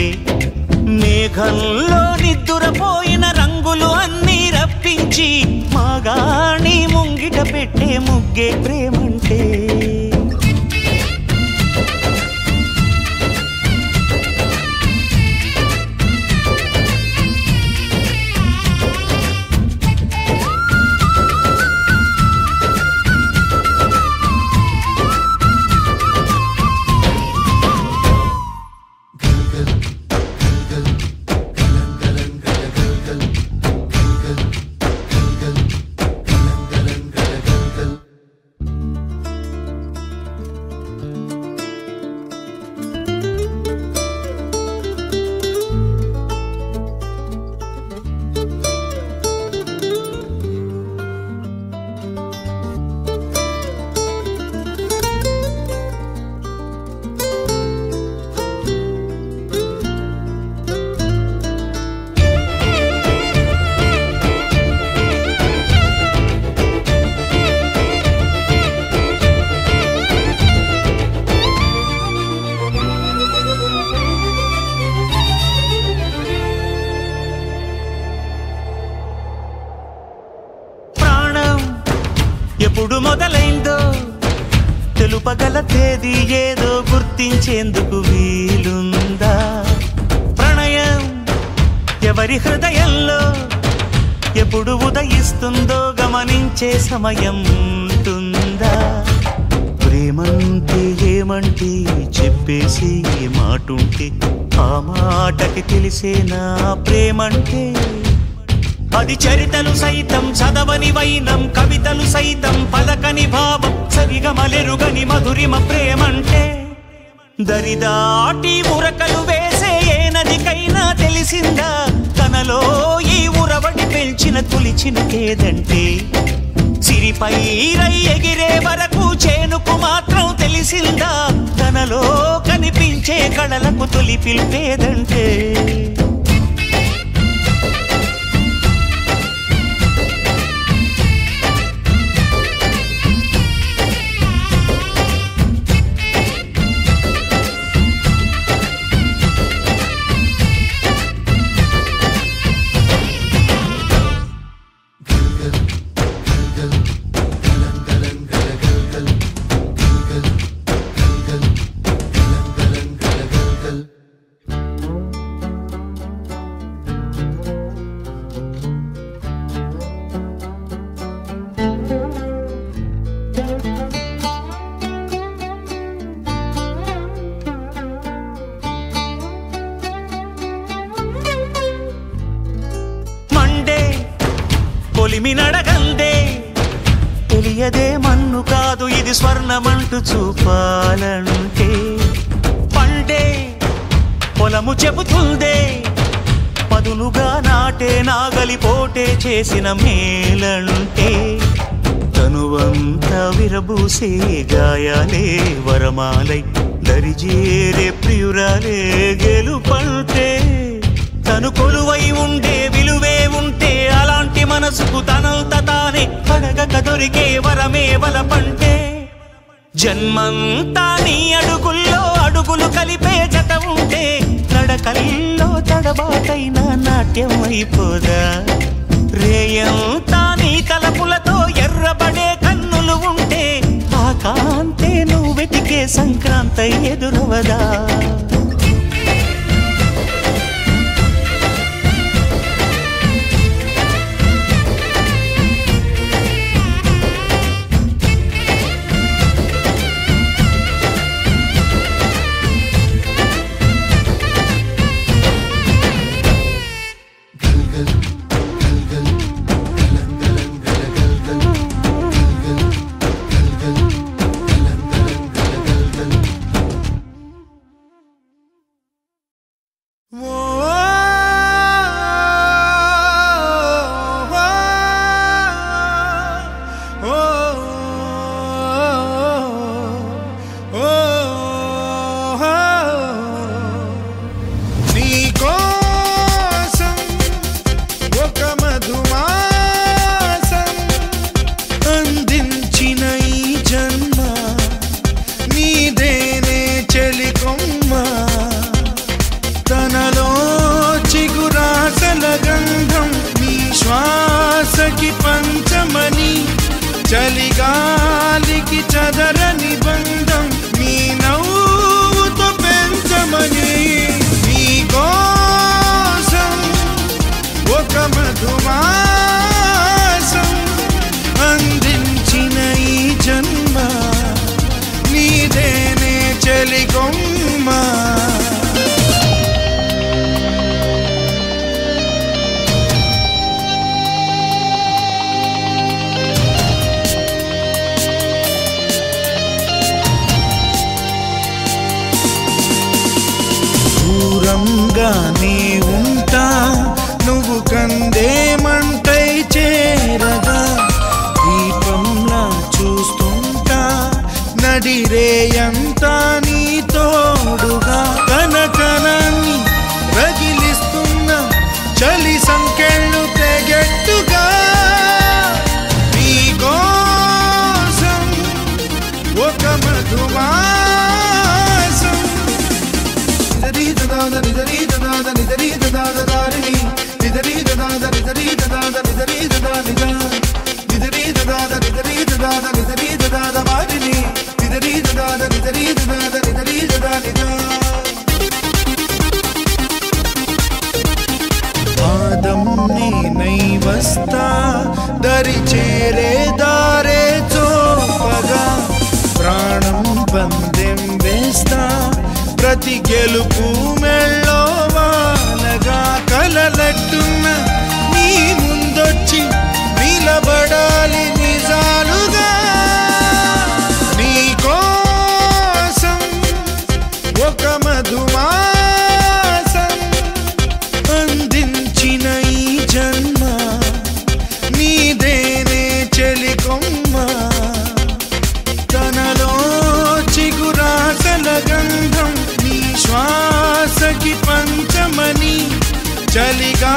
మేఘంలో నిద్దురపోయిన రంగులు అన్నీ రప్పించి మాగాణి ముంగిట పెట్టే ముగ్గే ప్రేమంటే ఎప్పుడు మొదలైందో తెలుపగల తేదీ ఏదో గుర్తించేందుకు వీలుందా ప్రణయం ఎవరి హృదయంలో ఎప్పుడు ఉదయిస్తుందో గమనించే సమయం ఉంటుందా ప్రేమంటే ఏమంటే చెప్పేసి మాటుంటే ఆ మాటకి తెలిసేనా ప్రేమంటే అది చరితలు సైతం చదవని వైనం కవితలు సైతం పలకని భావం సరిగమలెరుగని మధురిమ ప్రేమంటే దరిదాటి ఉరకలు వేసే ఏ నదికైనా తెలిసిందా తనలో ఈ ఉరవడి పెంచిన తొలిచినకేదంటే సిరిపై రై ఎగిరే వరకు చేనుకు మాత్రం తెలిసిందా తనలో కనిపించే కళలకు తొలి పిలిపేదంటే కొలిమినడగందే తెలియదే మన్ను కాదు ఇది స్వర్ణమంటూ చూపాలంటే పండే పొలము చెబుతుందే పదునుగా నాటే నాగలి పోటే చేసిన మేలంటే తనువంతా విరబూసే గాయాలే వరమాలై దరిజేరే ప్రియురాలే గెలుపంటే తను కొలువై ఉండే విలువే ఉంటే అలాంటి మనసుకు తనంత తానే అడగక దొరికే వరమే వలపంటే జన్మంతా నీ అడుగుల్లో అడుగులు కలిపే జత ఉంటే నడకల్లో తడబాటైన నాట్యం అయిపోదా రేయంతా నీ తలపులతో ఎర్రబడే కన్నులు ఉంటే ఆ కాంతే నువ్వు వెతికే సంక్రాంతి ఎదురవదా నీదేనే చెలికొమ్మ తనలో చిగురాసల గంధం నీ శ్వాసకి పంచమని చలిగాలికి చదరని బంధం నీ నవ్వుతో పెంచమని నీ కోసం ఒక మధుమాసం అందించిన ఈ జన్మ నీదేనే చెలికొమ్మ దూరంగానే ఉంటా నువ్వు కందేమంటై చేరగా దీపంలా చూస్తుంటా నడిరేయంతా నీ తోడుగా కనకనాన్ని రగిలిస్తున్న చలి సంకెళ్ళు తెగెట్టుగా నీ కోసం ఒక మధుమాసం పాదం నేనై వస్తా దరి చేరే దారే చోపగా ప్రాణం పందెం వేస్తా ప్రతి గెలుపు మెళ్ళో వాలగా కలలట్టున్న నీ ముందొచ్చి నిలబడాలి నిజాలుగా నీ కోసం ఒక మధుమాసం అందించిన ఈ జన్మ నీదేనే చెలికొమ్మ తనలో చిగురాసల గంధం నీ శ్వాసకి పంచమని చలిగా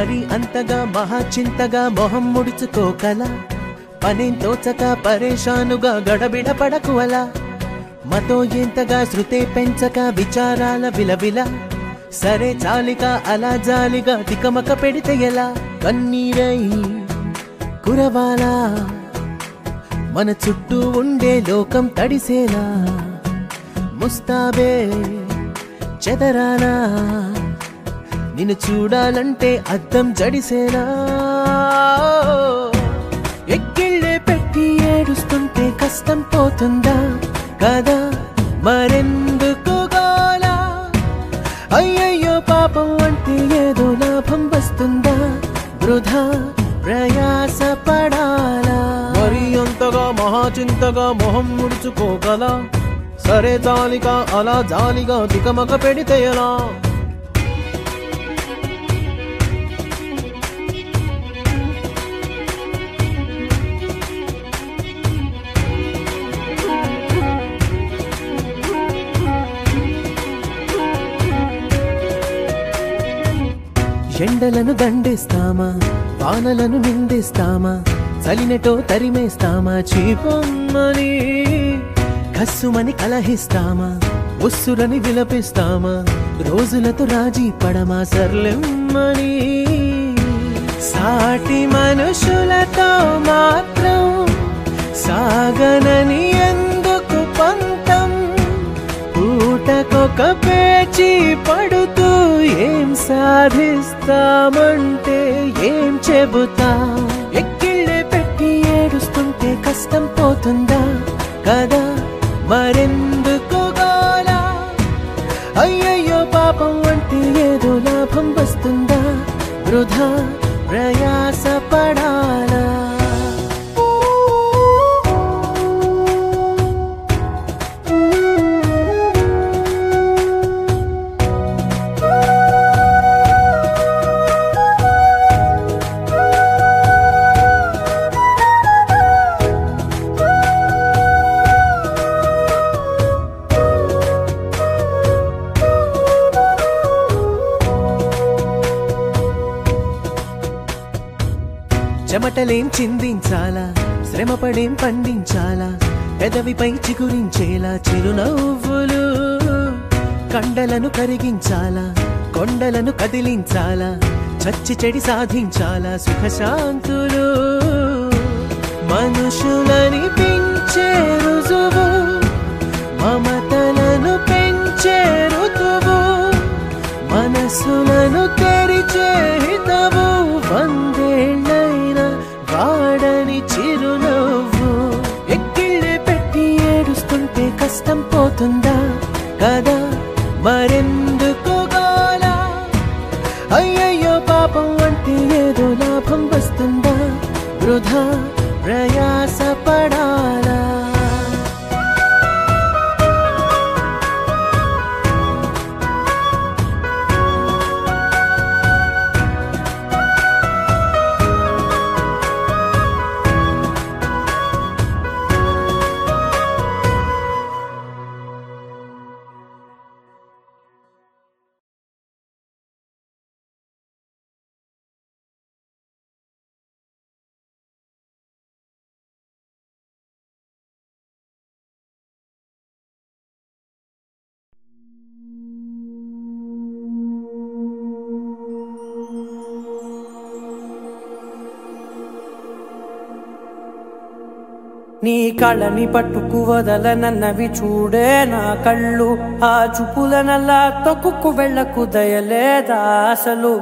మరి అంతగా మహాచింతగా మొహం ముడుచుకోకల పనేం తోచక పరేషానుగా గడబిడ పడకు అలా మతో ఎంతగా శృతే పెంచక విచారాల విలవిల సరే చాలిక అలా జాలిగా తికమక పెడితే ఎలా కన్నీరై కురవాలా మన చుట్టూ ఉండే లోకం తడిసేలా ముస్తాబే చెదరాలా నిన్ను చూడాలంటే అద్దం జడిసేలా ఎక్కిళ్ళే పెట్టి ఏడుస్తుంటే కష్టం పోతుందా కదా మరెందుకు గోలా అయ్యయ్యో పాపం అంటే ఏదో లాభం వస్తుందా వృధా ప్రయాస పడాలా మరి అంతగా మహాచింతగా మొహం ముడుచుకోగల సరే జాలిగా అలా జాలిగా తికమక పెడితే ఎలా ఎండలను దండిస్తామా వానలను నిందిస్తామా చలినటో తరిమేస్తామా చీపమ్మని కస్సుమని కలహిస్తామా ఉస్సురని విలపిస్తామా రోజులతో రాజీ పడమా సర్లెమ్మని సాటి మనుషులతో మాత్రం సాగనని ఎందుకు పంతం పూటకొక పేచి పడుతూ ఏం సాధిస్తామంటే ఏం చెబుతా ఎక్కిళ్ళే పెట్టి ఏడుస్తుంటే కష్టం పోతుందా కదా మరెందుకు గోలా అయ్యయ్యో పాపం అంటే ఏదో లాభం వస్తుందా వృధా ప్రయాస పడాలా చెమటలేం చిందించాలా శ్రమపడేం పండించాలా పెదవిపై చిగురించేలా చిరునవ్వులు కండలను కరిగించాలా కొండలను కదిలించాలా చచ్చి చెడి సాధించాలా సుఖశాంతులు మనుషులని పెంచే రుజువు మమతలను పెంచే ఋతువు మనసులను తెరిచే హితవు వందేళ్ళైన వాడని చిరునవ్వు ఎక్కిళ్ళే పెట్టి ఏడుస్తుంటే కష్టం పోతుందా కదా మరెందుకు గోలా అయ్యయ్యో పాపం అంటే ఏదో లాభం వస్తుందా వృధా ప్రయాస పడాలా నీ కళ్ళని పట్టుకు వదలనన్నవి చూడే నా కళ్ళు ఆ చూపులనల్లా తొక్కుకు వెళ్ళకు దయలేదా అసలు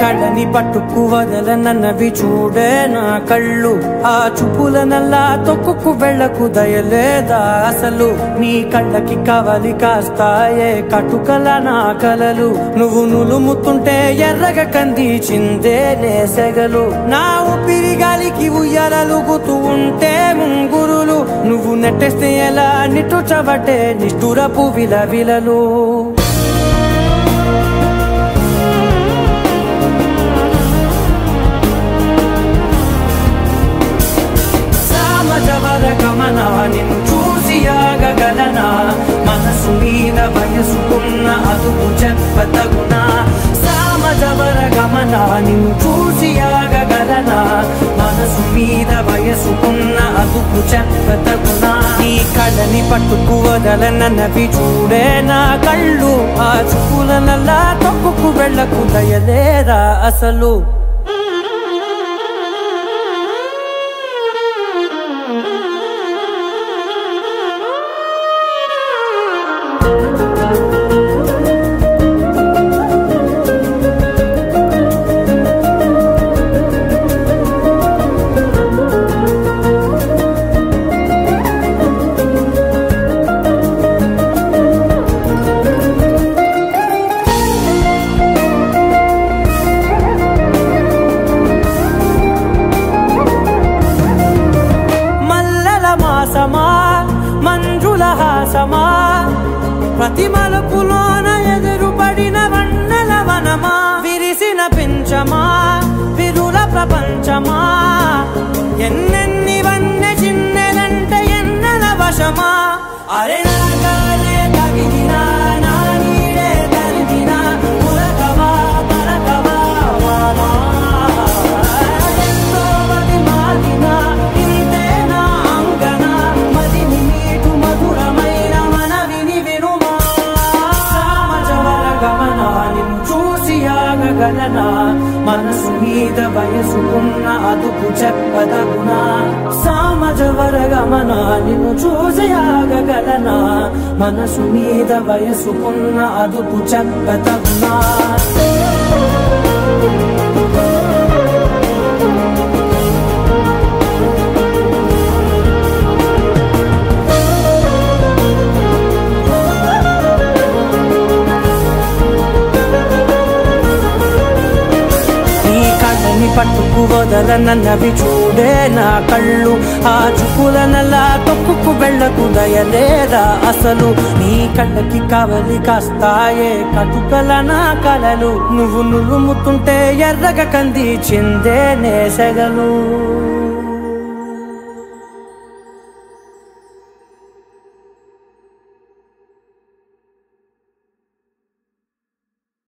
కళ్ళని పట్టుకు వదలనన్నవి చూడే నా కళ్ళు ఆ చూపులనల్లా తొక్కుకు వెళ్ళకు దయలేదా అసలు నీ కళ్ళకి కవలి కాస్తాయే కటుకల నా కలలు నువ్వు నులుముతుంటే ఎర్రగా కందిచిందే నేసెగలు నా ఊపిరి గాలికి ఉయ్యాలలుగుతూ ఉంటే ముంగురులు నువ్వు నెట్టేస్తే ఎలా నిట్టుచబట్టే నిష్ఠురపు విలవిలలు గమన నిన్ను చూసి ఆగగలనా మనసు మీద వయసుకున్న అదుపు చెప్పతగునా సామజవర గమన నిన్ను చూసి ఆగగలనా మనసు మీద వయసుకున్న అదుపు చెప్పతగునా నీ కళ్ళని పట్టుకు వదలనవి చూడే నా కళ్ళు ఆ చూపుల నల్లా తొక్కుకు వెళ్ళకు దయలేరా అసలు మంజుల హాసమా ప్రతి మలుపులోన ఎదురుపడిన వన్నెల వనమా విరిసిన పించమా విరుల ప్రపంచమా ఎన్నెన్ని వన్నె చిన్నెలంటే ఎన్నెల వశమా అరే నాగాలే తగిలినా నా నీడే తరిమినా పులకవా పలకవా వామా ఎంతో మది మాదినా ఇంతే నా అంగన మదిని నీటు మధురమైన మనవిని వినుమా సామజవర గమన నిన్ను చూసి ఆగగలనా మనసు మీద వయసుకున్న అదుపు చెప్పదగునా సామజవర గమన నిన్ను చూసి ఆగగలనా మనసు మీద వయసుకున్న అదుపు చెప్పదగునా పట్టుకు వదలనవి చూడే నా కళ్ళు ఆ చూపుల నల్లా తొక్కుకు వెళ్ళకు దయలేరా అసలు నీ కళ్ళకి కవలి కాస్తాయే కటుకల నా కలలు నువ్వు నులుముతుంటే ఎర్రగ కంది చిందే నేసెగలు